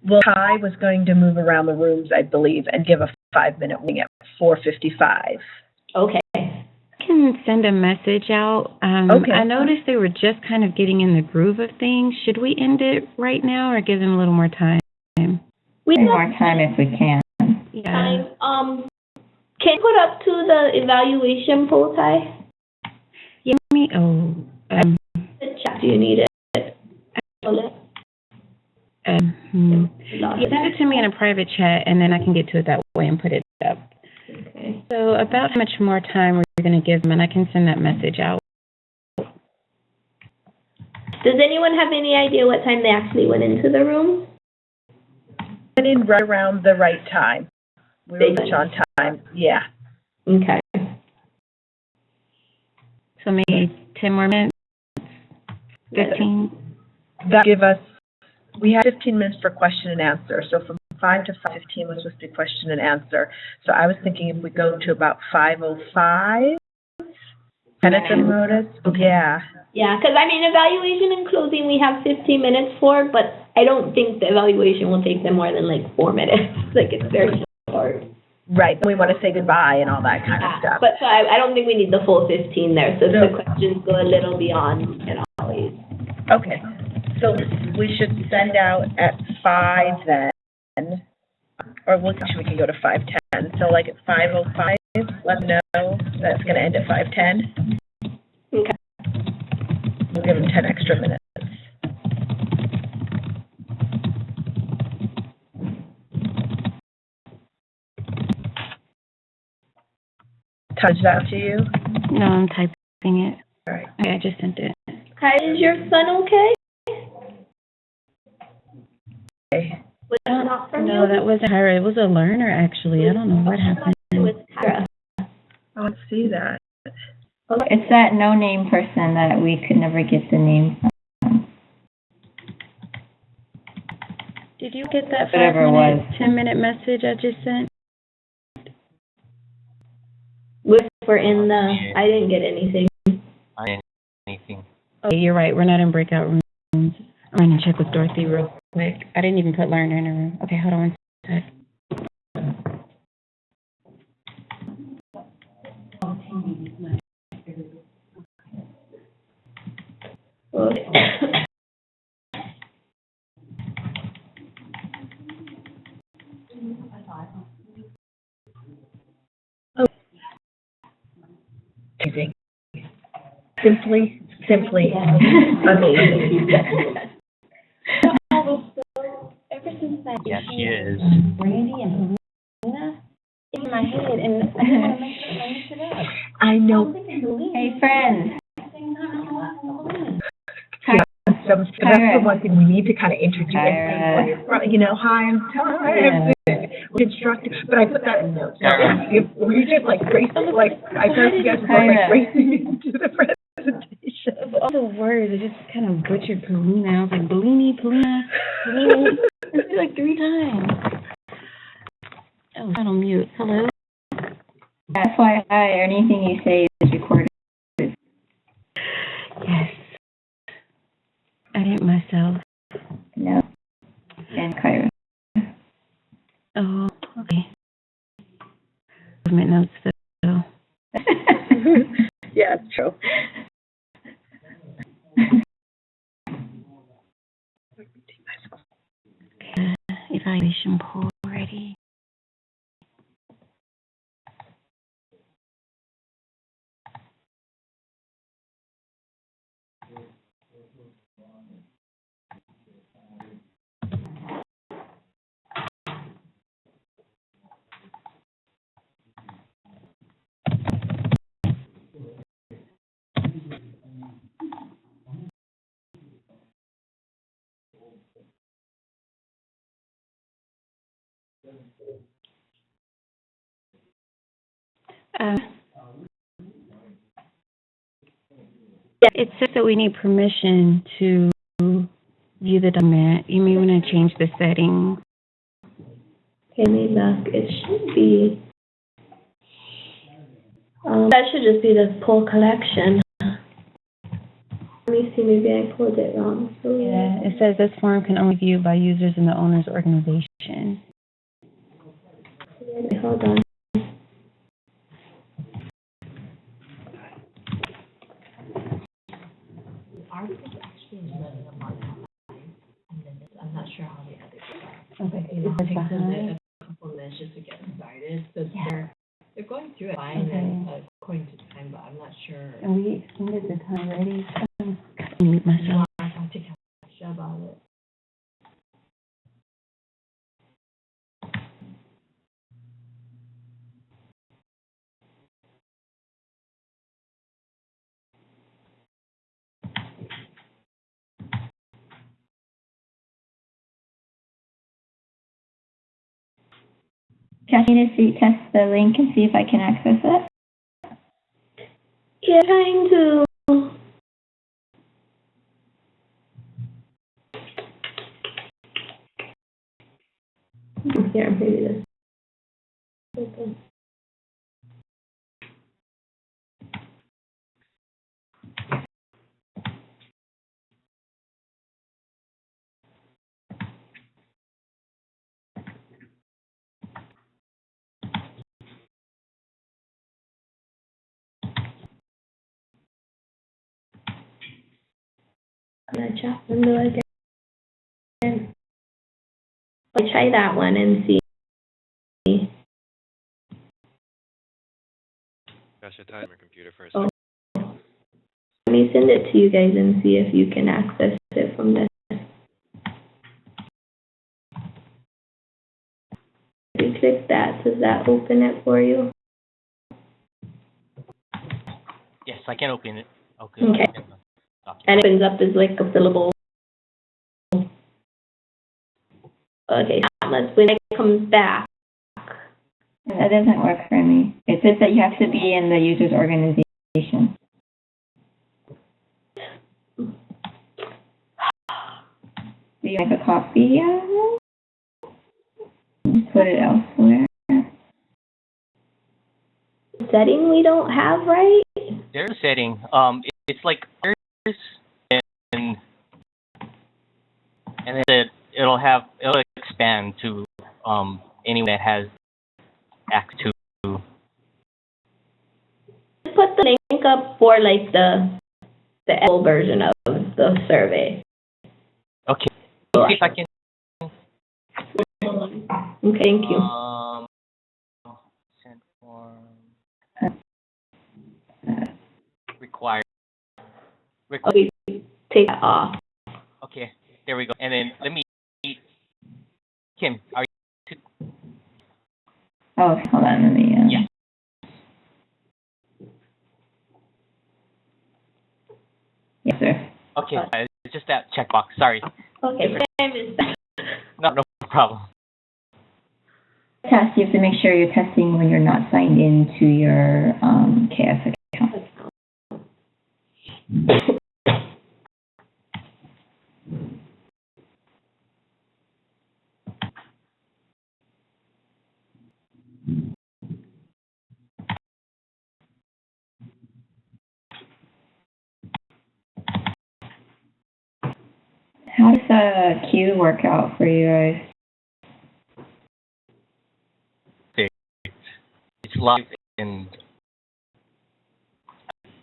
Well, Ty was going to move around the rooms, I believe, and give a 5-minute warning at 4:55. Okay. I can send a message out. Okay. I noticed they were just kind of getting in the groove of things. Should we end it right now or give them a little more time? We Need have more time if we can. Yeah. time. Can you put up to the evaluation poll, Ty? Yeah, The chat, do you need it? yeah, send it to me in a private chat, and then I can get to it that way and put it up. Okay. So about how much more time we're going to give them, and I can send that message out. Does anyone have any idea what time they actually went into the room? And in right around the right time. We were much on time. Yeah. Okay. So maybe 10 more minutes? 15? That give us, we had 15 minutes for question and answer. So from 5 to 5:15 was supposed to be question and answer. So I was thinking if we go to about 5:05, 10 of them notice. Okay. Yeah. Yeah, because I mean, evaluation and closing we have 15 minutes for, but I don't think the evaluation will take them more than like 4 minutes. Like it's very short. Right. We want to say goodbye and all that kind of stuff. But so I don't think we need the full 15 there. So if the questions go a little beyond, you can always. Okay. So we should send out at 5 then, or we can go to 5:10. So like at 5:05, let them know that's going to end at 5:10. Okay. We'll give them 10 extra minutes. Touch that to you? No, I'm typing it. All right. Okay, I just sent it. Kai, is your son okay? Okay. Was it not from No, you? that wasn't her. It was a learner, actually. I don't know what happened. It was Kara. I want to see that. It's that no-name person that we could never get the name from. Did you get that Whatever it 5-minute, was. 10-minute message I just sent? We're in the, I didn't get anything. I didn't anything. Okay, you're right. We're not in breakout rooms. I'm going to check with Dorothy real quick. I didn't even put learner in a room. Okay, hold on one sec. Amazing. Simply amazing. Ever since that Yes, she is. Brandy and Helena in my head, and I didn't want to make sure I messed it up. I know. Hey, friends. That's the one thing we need to kind of introduce. You know, hi, I'm Tyra. Constructive, but I put that in notes. If we just like racing, like I thought you guys were like racing into the presentation. All the words, I just kind of butchered Polina. I was like, Bellini, Polina, Polina. I did it like 3 times. Oh, not on mute. Hello? That's why anything you say is recorded. Yes. I didn't myself. No. And Kyra. Oh, okay. Movement notes, though. Yeah, it's true. Evaluation poll ready. Uh, it says that we need permission to view the document. You may want to change the settings. Okay, let me look. It should be, that should just be the full collection. Let me see, maybe I pulled it wrong. So Yeah, it says this form can only be viewed by users in the owner's organization. hold on. Ours is actually letting them on time, and then I'm not sure how the others are. Okay, It takes them a couple of minutes just to get started, so they're going through it fine and according to time, but I'm not sure. And we extended the time already. Gotta mute myself. I talked to Kasha about it. Can I need to test the link and see if I can access it? Yeah, trying to. Here, maybe this. Okay. Chat window again. I'll try that one and see. Gosh, I tied my computer for a Oh. second. Let me send it to you guys and see if you can access it from this. If you click that, does that open it for you? Yes, I can open it. Okay. Okay. And it opens up as like a fillable. Okay, when it comes back. That doesn't work for me. It says that you have to be in the user's organization. Do you make a copy of it? Put it elsewhere. Setting we don't have, right? There's a setting. It's like and it'll expand to anyone that has access to. Put the link up for like the full version of the survey. Okay. See if I can. Okay, thank you. Send form. Required. Okay, take that off. Okay, there we go. And then let me. Kim, are you? Oh, hold on, let me. Yeah. Yes, sir. Okay, it's just that checkbox. Sorry. Okay, time is back. No problem. Test, you have to make sure you're testing when you're not signed into your KS account. How does the queue work out for you guys? It's live and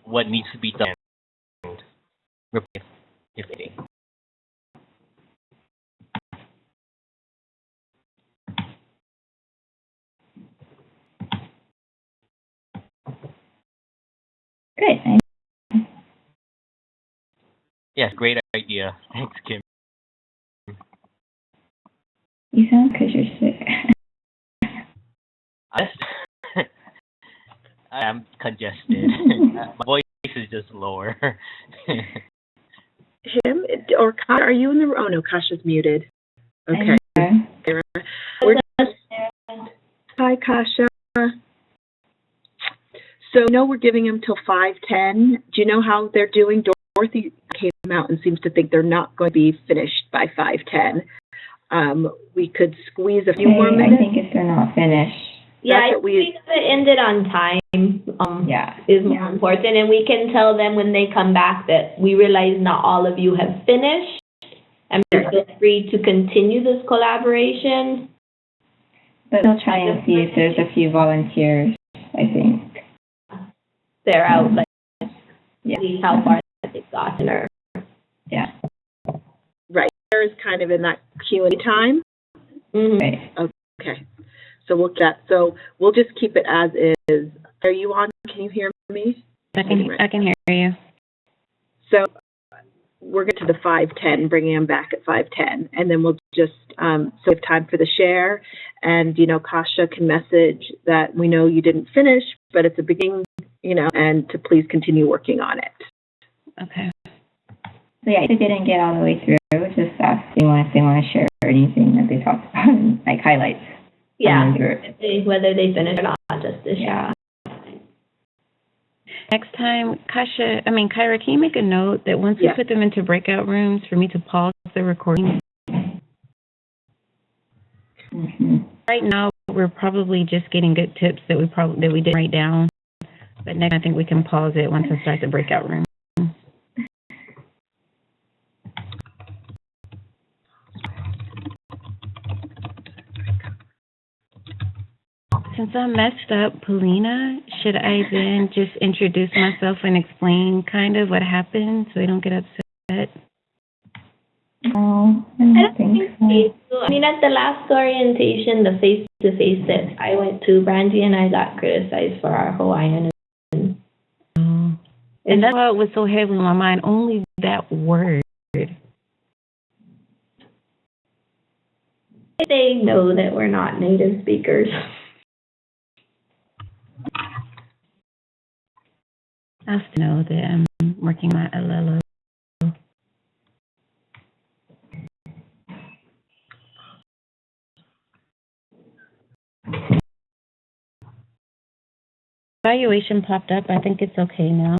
what needs to be done. And replace if they. Great. Yes, great idea. Thanks, Kim. You sound because you're sick. I'm congested. My voice is just lower. Him or Kasha, are you in the? Oh no, Kasha's muted. Okay. We're just, hi Kasha. So, no, we're giving them till 5:10. Do you know how they're doing? Dorothy came out and seems to think they're not going to be finished by 5:10. We could squeeze a few more minutes. I think if they're not finished. Yeah, That's I what we- think that it ended on time, Yeah. is more important, and we can tell them when they come back that we realize not all of you have finished, and feel free to continue this collaboration. But we'll try and see if there's a few volunteers, I think. They're out, like, see how far they've gotten, or... Yeah. Right. There's kind of in that Q&A time. Right. Okay. So we'll get that. So we'll just keep it as is. Are you on? Can you hear me? I can hear you. So we're getting to the 5:10, bringing them back at 5:10, and then we'll just save time for the share. And, you know, Kasha can message that we know you didn't finish, but it's a beginning, you know, and to please continue working on it. Okay. So yeah, if they didn't get all the way through, just ask if they want to share anything that they talked about, like highlights. Yeah, whether they finish or not, just to share. Next time, Kyra, can you make a note that once we put them into breakout rooms for me to pause the recording? Right now, we're probably just getting good tips that we didn't write down. But next, I think we can pause it once I start the breakout room. Since I messed up, Polina, should I then just introduce myself and explain kind of what happened so they don't get upset? No, I don't think so. I mean, at the last orientation, the face-to-face that I went to, Brandy and I got criticized for our Hawaiian. And that's why it was so heavy in my mind, only that word. They know that we're not native speakers. I still know that I'm working my LLO. Evaluation popped up. I think it's okay now.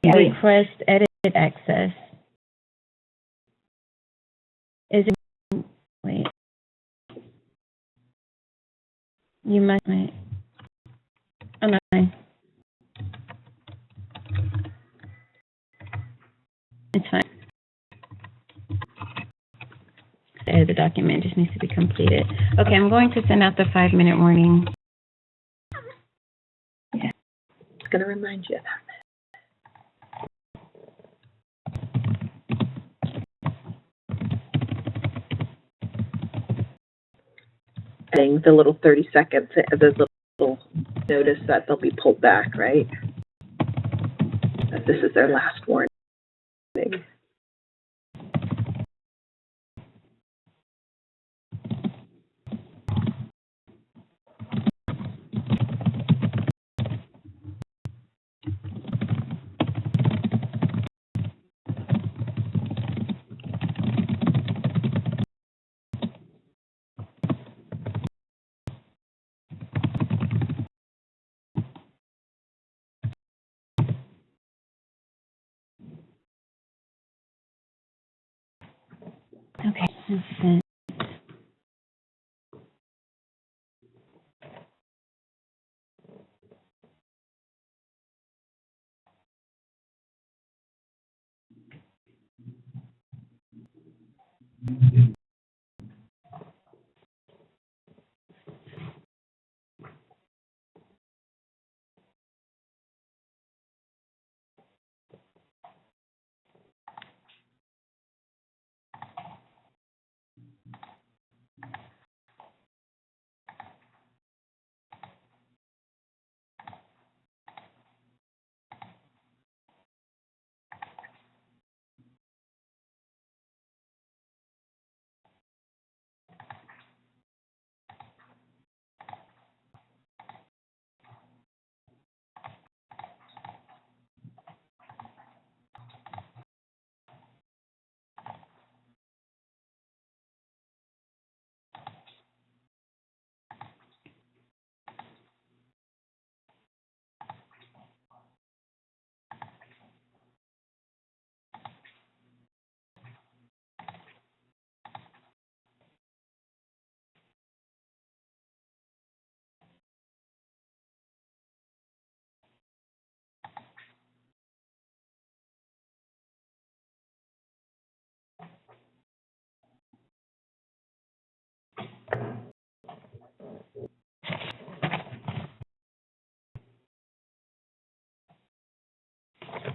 Yeah. Request edit access. Is it, wait. You must wait. Oh, no. It's fine. The document just needs to be completed. Okay, I'm going to send out the 5-minute warning. Yeah. It's going to remind you of that. The little 30 seconds, the little notice that they'll be pulled back, right? That this is their last warning. Okay, that's sent.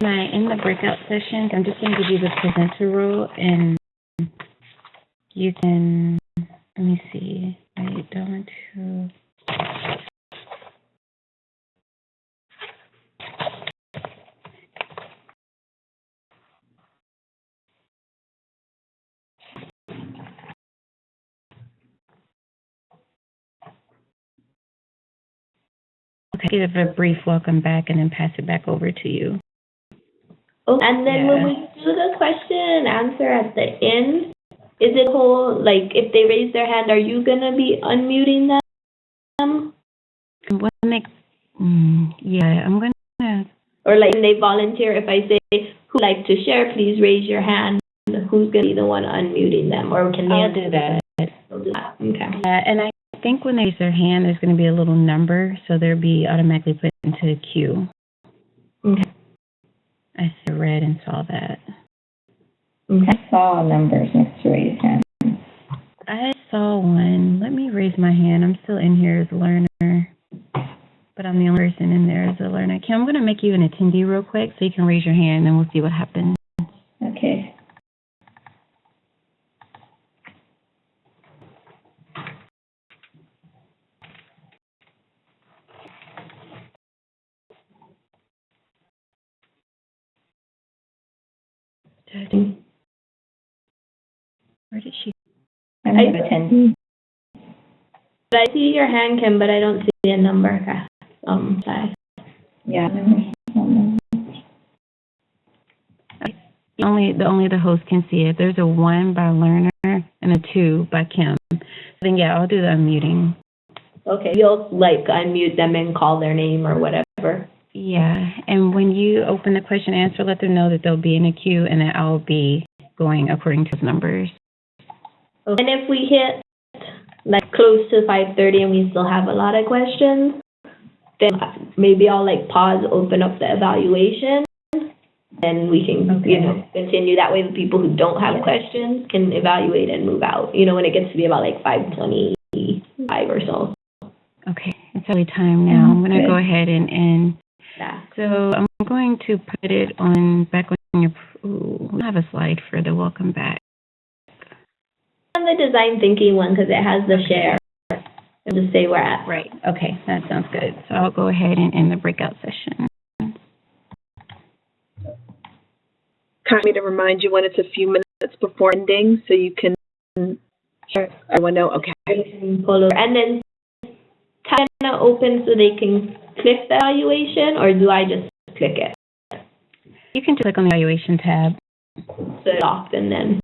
In the breakout sessions, I'm just going to give you the presenter role, and you can, let me see, wait, don't to... Okay, give a brief welcome back and then pass it back over to you. Oh, and then when we do the question and answer at the end, is it whole, like, if they raise their hand, are you going to be unmuting them? Yeah, I'm going to... Or, like, when they volunteer, if I say, who'd like to share, please raise your hand, who's going to be the one unmuting them? Or can they... I'll do that. I'll do that, okay. And I think when they raise their hand, there's going to be a little number, so they'll be automatically put into a queue. Okay. I read and saw that. I saw numbers next to raise hand. I saw one. Let me raise my hand. I'm still in here as a learner, but I'm the only person in there as a learner. Kim, I'm going to make you an attendee real quick so you can raise your hand, and we'll see what happens. Okay. Where did she? I'm an attendee. I see your hand, Kim, but I don't see a number. Sorry. Yeah. Only the host can see it. There's a 1 by learner and a 2 by Kim. Then yeah, I'll do the unmuting. Okay, you'll like unmute them and call their name or whatever. Yeah, and when you open the question and answer, let them know that they'll be in a queue and that I'll be going according to those numbers. Okay. And if we hit like close to 5:30 and we still have a lot of questions, then maybe I'll like pause, open up the evaluation, and we can, continue. That way the people who don't have questions can evaluate and move out, when it gets to be about like 5:25 or so. Okay, it's early time now. I'm going to go ahead and end. Yeah. So I'm going to put it back on your, I have a slide for the welcome back. On the design thinking one, because it has the share and just say we're at. Right, okay, that sounds good. So I'll go ahead and end the breakout session. Kind of me to remind you when it's a few minutes before ending, so you can everyone know. Okay. Pull over. And then kind of open so they can click the evaluation, or do I just click it? You can just click on the evaluation tab. So it off and then.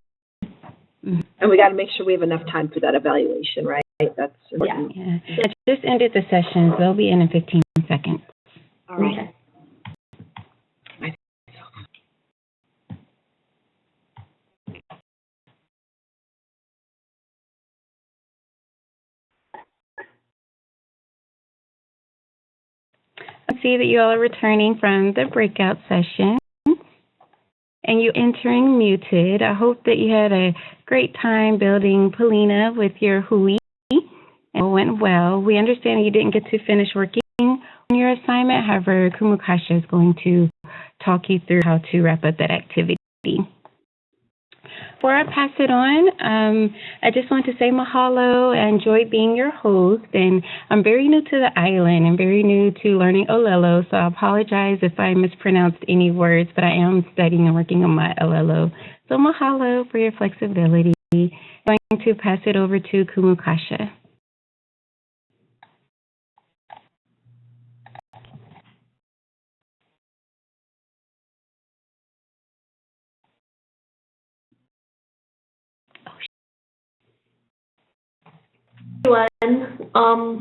And we got to make sure we have enough time for that evaluation, right? That's important. Yeah. I just ended the sessions. They'll be in 15 seconds. All right. Okay. I see that you all are returning from the breakout session and you entering muted. I hope that you had a great time building Polina with your Hui and it went well. We understand you didn't get to finish working on your assignment. However, Kumukasha is going to talk you through how to wrap up that activity. Before I pass it on, I just want to say mahalo. I enjoyed being your host, and I'm very new to the island and very new to learning Olelo, so I apologize if I mispronounced any words, but I am studying and working on my Olelo. So mahalo for your flexibility. I'm going to pass it over to Kumukasha. Everyone,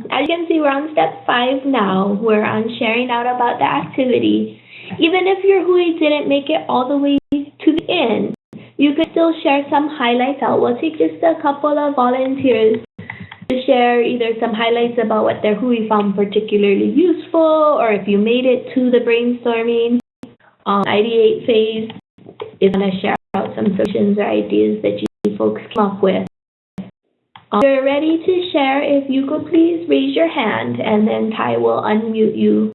as you can see, we're on step 5 now. We're on sharing out about the activity. Even if your Hui didn't make it all the way to the end, you could still share some highlights out. We'll take just a couple of volunteers to share either some highlights about what their Hui found particularly useful, or if you made it to the brainstorming ideate phase, is going to share out some solutions or ideas that you folks came up with. You're ready to share. If you could please raise your hand, and then Ty will unmute you.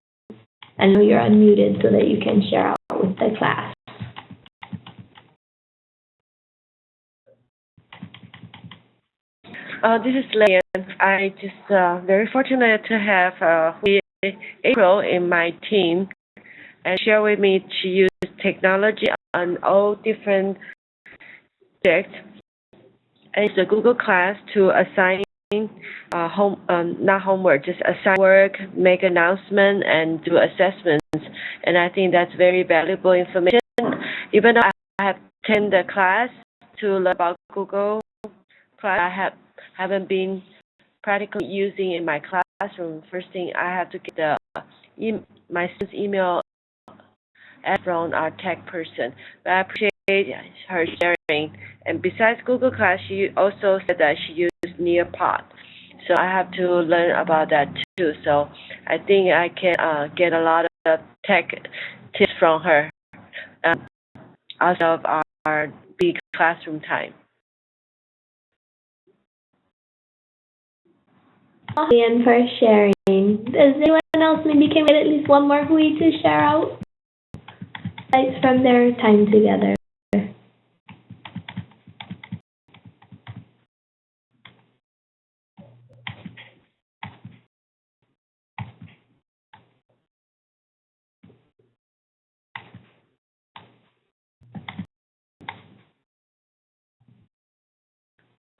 I know you're unmuted so that you can share out. out with the class. This is Leanne. I just very fortunate to have April in my team and share with me to use technology on all different subjects. And it's a Google Class to assign not homework, just assign work, make announcement, and do assessments. And I think that's very valuable information. Even though I have attended the class to learn about Google Class, haven't been practically using in my classroom. First thing, I have to get my student's email from our tech person. But I appreciate her sharing. And besides Google Class, she also said that she used Nearpod. So I have to learn about that too. So I think I can get a lot of tech tips from her out of our big classroom time. And for sharing. Does anyone else maybe can get at least one more Hui to share out? Insights from their time together.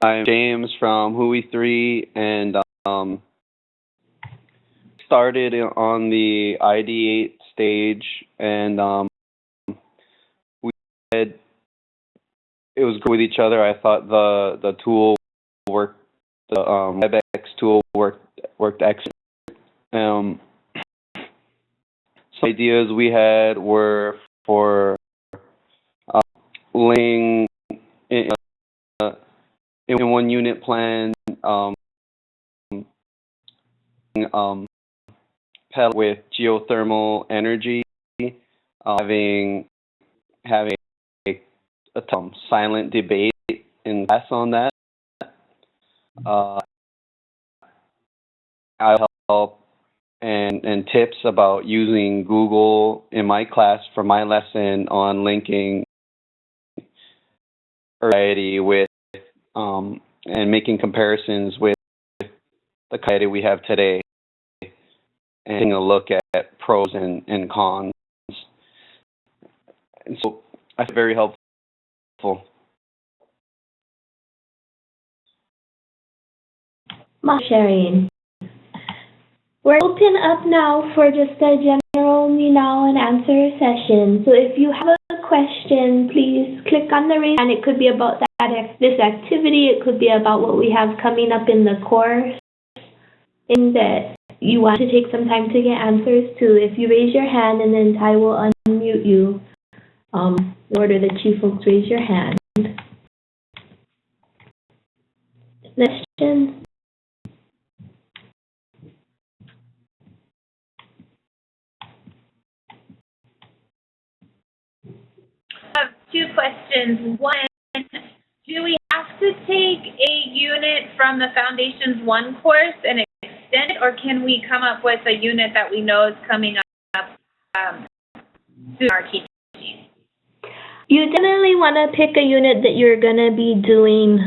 I'm James from Hui 3, and started on the ID8 stage, and we had, it was good with each other. I thought the tool worked, the WebEx tool worked excellent. Some ideas we had were for laying in one unit plan, pedal with geothermal energy, having a silent debate in class on that. I'll help and tips about using Google in my class for my lesson on linking variety with and making comparisons with the variety we have today, and taking a look at pros and cons. And so I find it very helpful. Sharing. We're open up now for just a general now and answer session. So if you have a question, please click on the raise hand. It could be about this activity. It could be about what we have coming up in the course, in that you want to take some time to get answers to. If you raise your hand, and then Ty will unmute you in order that you folks raise your hand. Questions? I have two questions. One, do we have to take a unit from the Foundations 1 course and extend it, or can we come up with a unit that we know is coming up through our teaching? You definitely want to pick a unit that you're going to be doing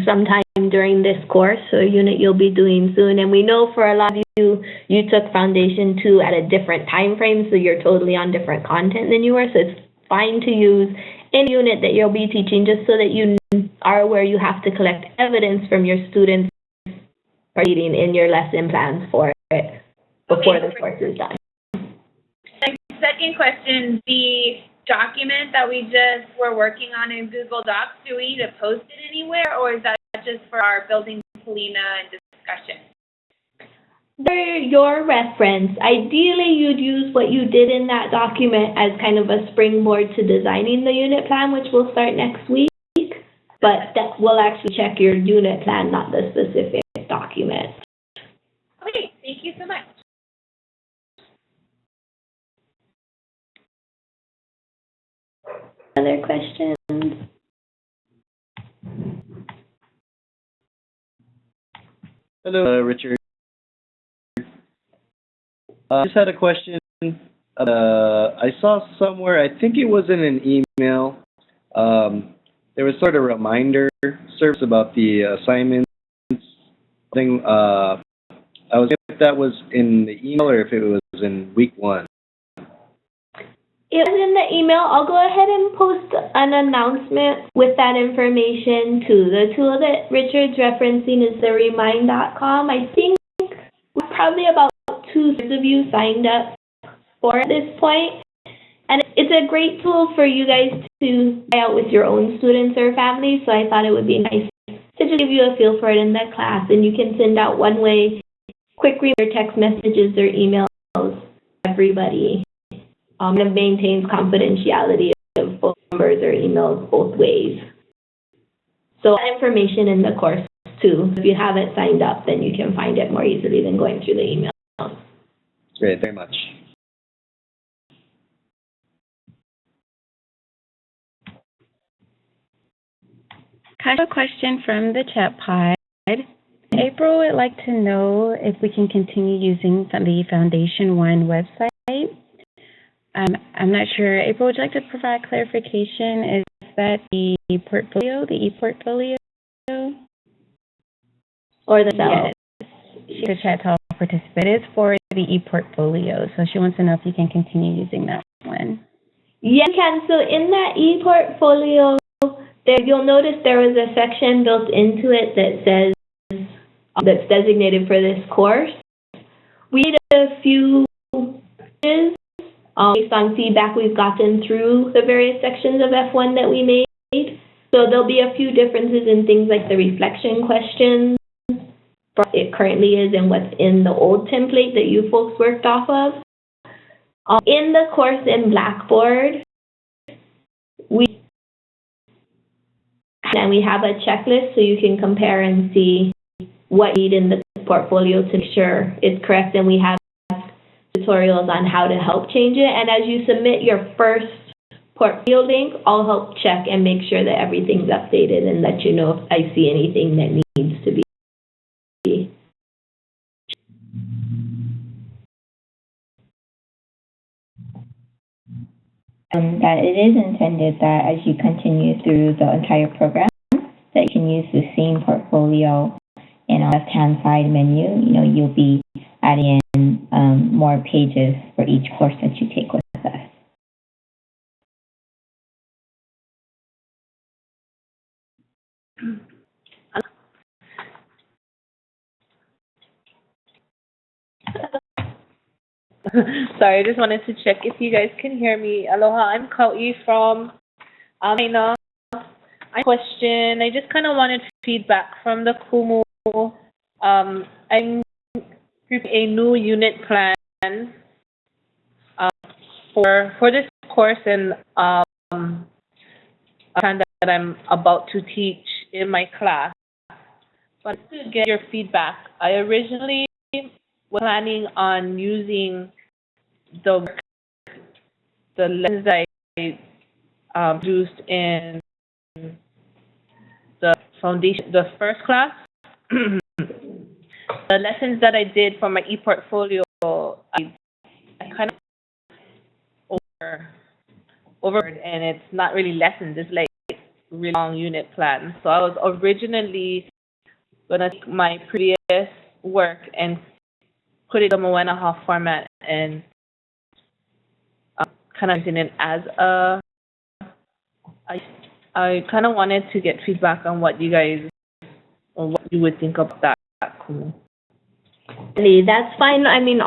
sometime during this course, so a unit you'll be doing soon. And we know for a lot of you, you took Foundation 2 at a different time frame, so you're totally on different content than you were, so it's fine to use any unit that you'll be teaching just so that you are aware you have to collect evidence from your students reading in your lesson plans for it before the course is done. Second question, the document that we just were working on in Google Docs, do we need to post it anywhere, or is that just for our building Polina and discussion? For your reference, ideally you'd use what you did in that document as kind of a springboard to designing the unit plan, which will start next week, but that will actually check your unit plan, not the specific document. Okay, thank you so much. Other questions? Hello, Richard. I just had a question I saw somewhere, I think it was in an email, there was sort of a reminder service about the assignments thing. I was if that was in the email or if it was in week 1. It was in the email. I'll go ahead and post an announcement with that information too. The tool that Richard's referencing is the remind.com. I think probably about 2/3 of you signed up for at this point. And it's a great tool for you guys to try out with your own students or families, so I thought it would be nice to just give you a feel for it in the class. And you can send out one-way quick reminder text messages or emails to everybody. It maintains confidentiality of both numbers or emails both ways. So that information in the course too. If you haven't signed up, then you can find it more easily than going through the emails. Great, very much. I have a question from the chat pod. April would like to know if we can continue using the Foundation One website. I'm not sure. April, would you like to provide clarification? Is that the portfolio, the e-portfolio? Or the cell? Yes. The chat tall participant is for the e-portfolio, so she wants to know if you can continue using that one. Yeah, you can. So in that e-portfolio, there you'll notice there was a section built into it that says that's designated for this course. We did a few changes based on feedback we've gotten through the various sections of F1 that we made. So there'll be a few differences in things like the reflection questions, what it currently is and what's in the old template that you folks worked off of. In the course in Blackboard, we have a checklist so you can compare and see what you need in the portfolio to make sure it's correct, and we have tutorials on how to help change it. And as you submit your first portfolio link, I'll help check and make sure that everything's updated and let you know if I see anything that needs to be. That it is intended that as you continue through the entire program, that you can use the same portfolio in on the left-hand side menu. You'll be adding in more pages for each course that you take with us. Sorry, I just wanted to check if you guys can hear me. Aloha, I'm Kau'i from China. I question. I just kind of wanted feedback from the Kumu. I'm preparing a new unit plan for this course and a plan that I'm about to teach in my class. But to get your feedback, I originally was planning on using the lessons that I used in the foundation, the first class. The lessons that I did for my e-portfolio, I kind of over, and it's not really lessons, it's like really long unit plans. So I was originally gonna take my previous work and put it in the Moenaha format and kind of using it as a. I kind of wanted to get feedback on what you guys, or what you would think about that. Cool. That's fine. I mean,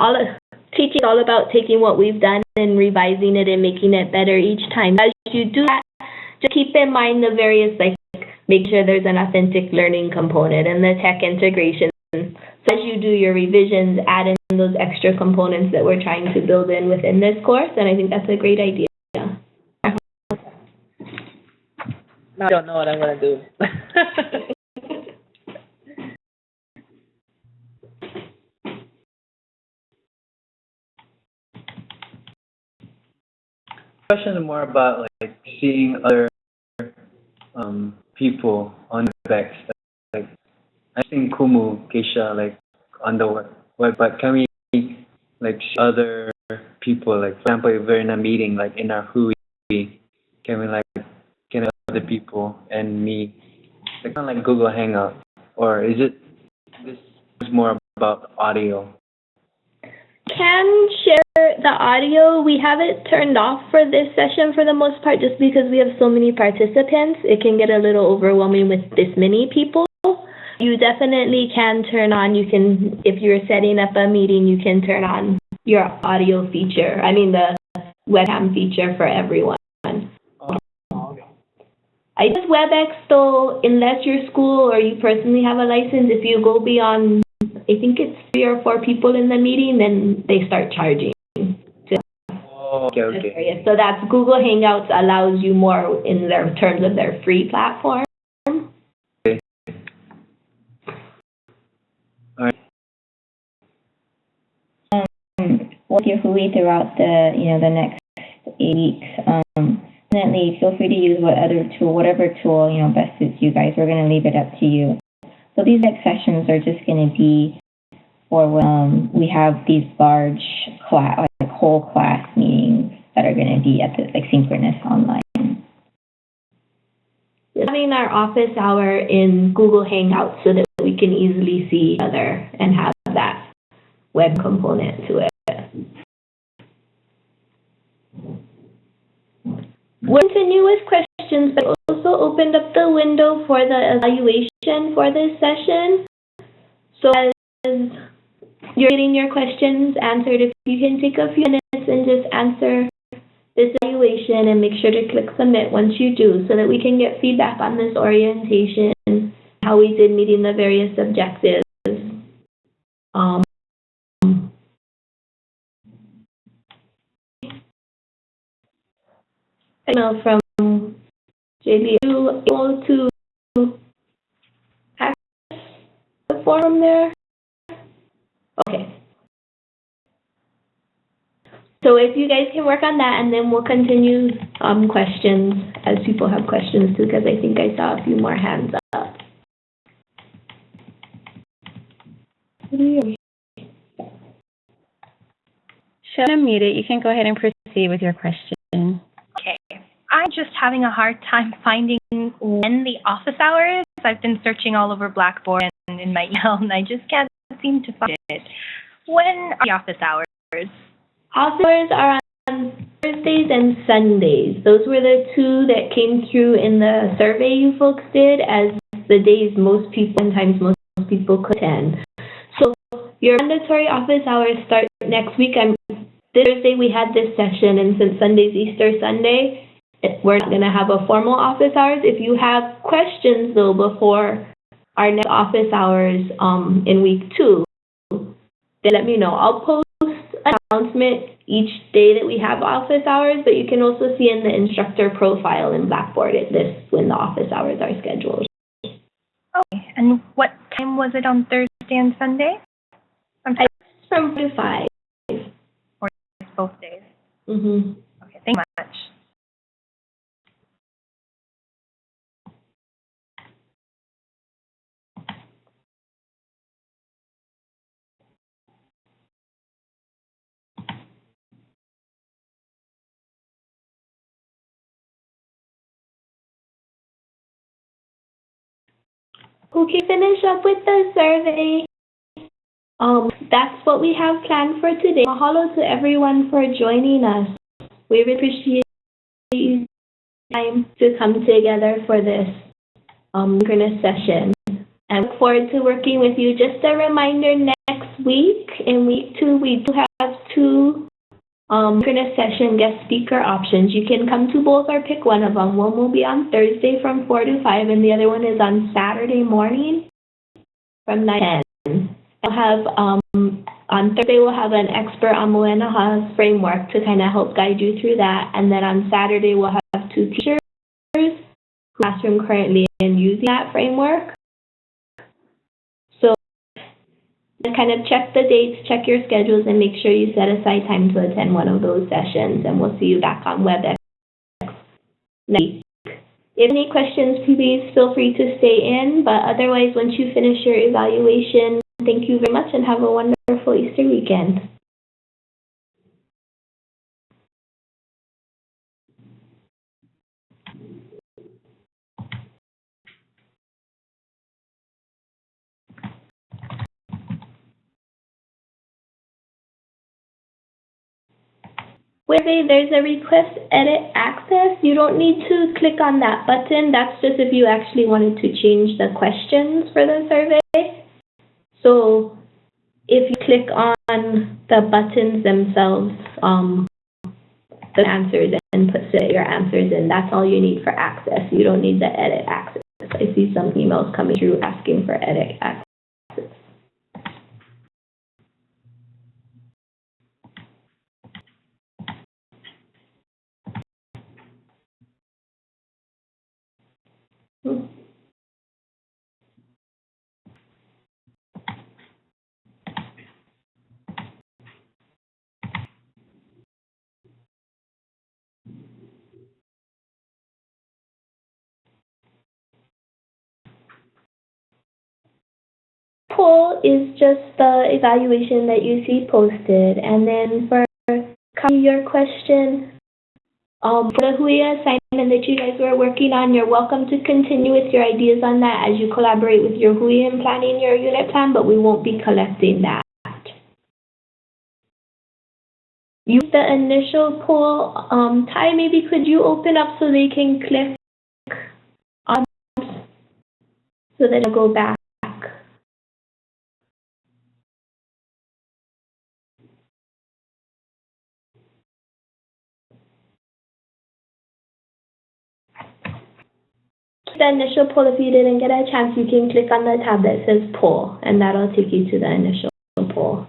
teaching is all about taking what we've done and revising it and making it better each time. As you do that, just keep in mind the various, make sure there's an authentic learning component and the tech integration. So as you do your revisions, add in those extra components that we're trying to build in within this course, and I think that's a great idea. I don't know what I'm going to do. Question is more about seeing other people on WebEx. I've seen Kumu, Keisha, on the web, but can we see other people people? Like, for example, if we're in a meeting, like in our WHOI, can we like, can other people and me, like kind of like Google Hangout, or is it this is more about audio? Can share the audio. We have it turned off for this session for the most part, just because we have so many participants. It can get a little overwhelming with this many people. You definitely can turn on, you can, if you're setting up a meeting, you can turn on your audio feature, the webcam feature for everyone. I use WebEx though, unless your school or you personally have a license. If you go beyond, I think it's 3 or 4 people in the meeting, then they start charging. Okay. So that's Google Hangouts allows you more in their terms of their free platform. Okay. All right. With your WHOI throughout the next 8 weeks, definitely feel free to use whatever tool, best suits you guys. We're going to leave it up to you. So these next sessions are just going to be for when we have these large class, like whole class meetings that are going to be at the synchronous online. Having our office hour in Google Hangouts so that we can easily see each other and have that web component to it. We'll continue with questions, but also opened up the window for the evaluation for this session. So as you're getting your questions answered, if you can take a few minutes and just answer this evaluation and make sure to click submit once you do, so that we can get feedback on this orientation, how we did meeting the various objectives. Email from JB, are you able to access the forum there? Okay. So if you guys can work on that, and then we'll continue questions as people have questions too, because I think I saw a few more hands up. Show unmuted. You can go ahead and proceed with your question. Okay. I'm just having a hard time finding when the office hour is. I've been searching all over Blackboard and in my email, and I just can't seem to find it. When are the office hours? Office hours are on Thursdays and Sundays. Those were the 2 that came through in the survey you folks did as the days most people could attend. So your mandatory office hours start next week. This Thursday we had this session, and since Sunday's Easter Sunday, we're not going to have a formal office hours. If you have questions though before our next office hours in week 2, then let me know. I'll post an announcement each day that we have office hours, but you can also see in the instructor profile in Blackboard it lists when the office hours are scheduled. Okay, and what time was it on Thursday and Sunday? It's from 4 to 5. Or both days? Mm-hmm. Okay, thank you much. Who can finish up with the survey? That's what we have planned for today. Mahalo to everyone for joining us. We really appreciate you time to come together for this synchronous session. And look forward to working with you. Just a reminder, next week, in week 2, we do have 2 synchronous session guest speaker options. You can come to both or pick one of them. One will be on Thursday from 4 to 5, and the other one is on Saturday morning from 9 to 10. We'll have, on Thursday, we'll have an expert on Moenaha's framework to kind of help guide you through that. And then on Saturday, we'll have 2 teachers who classroom currently in using that framework. So kind of check the dates, check your schedules, and make sure you set aside time to attend one of those sessions. And we'll see you back on WebEx next week. If any questions, please feel free to stay in. But otherwise, once you finish your evaluation, thank you very much and have a wonderful Easter weekend. there's a request edit access. You don't need to click on that button. That's just if you actually wanted to change the questions for the survey. So if you click on the buttons themselves, the answers and put your answers in, that's all you need for access. You don't need the edit access. I see some emails coming through asking for edit access. Poll is just the evaluation that you see posted, and then for your question, for the HUI assignment that you guys were working on, you're welcome to continue with your ideas on that as you collaborate with your HUI in planning your unit plan, but we won't be collecting that. Use the initial poll. Ty, maybe could you open up so they can click on so that it'll go back. The initial poll, if you didn't get a chance, you can click on the tab that says poll, and that'll take you to the initial poll.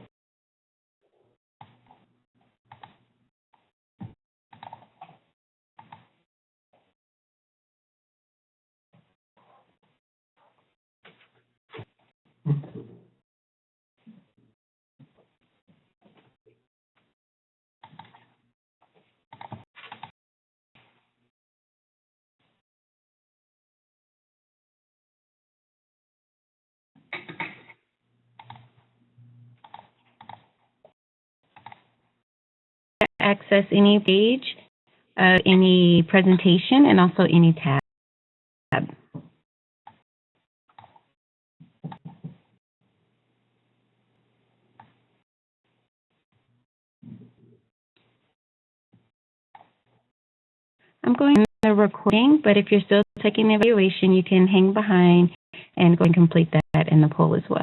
Access any page, any presentation, and also any tab. I'm going to the recording, but if you're still taking the evaluation, you can hang behind and go and complete that in the poll as well.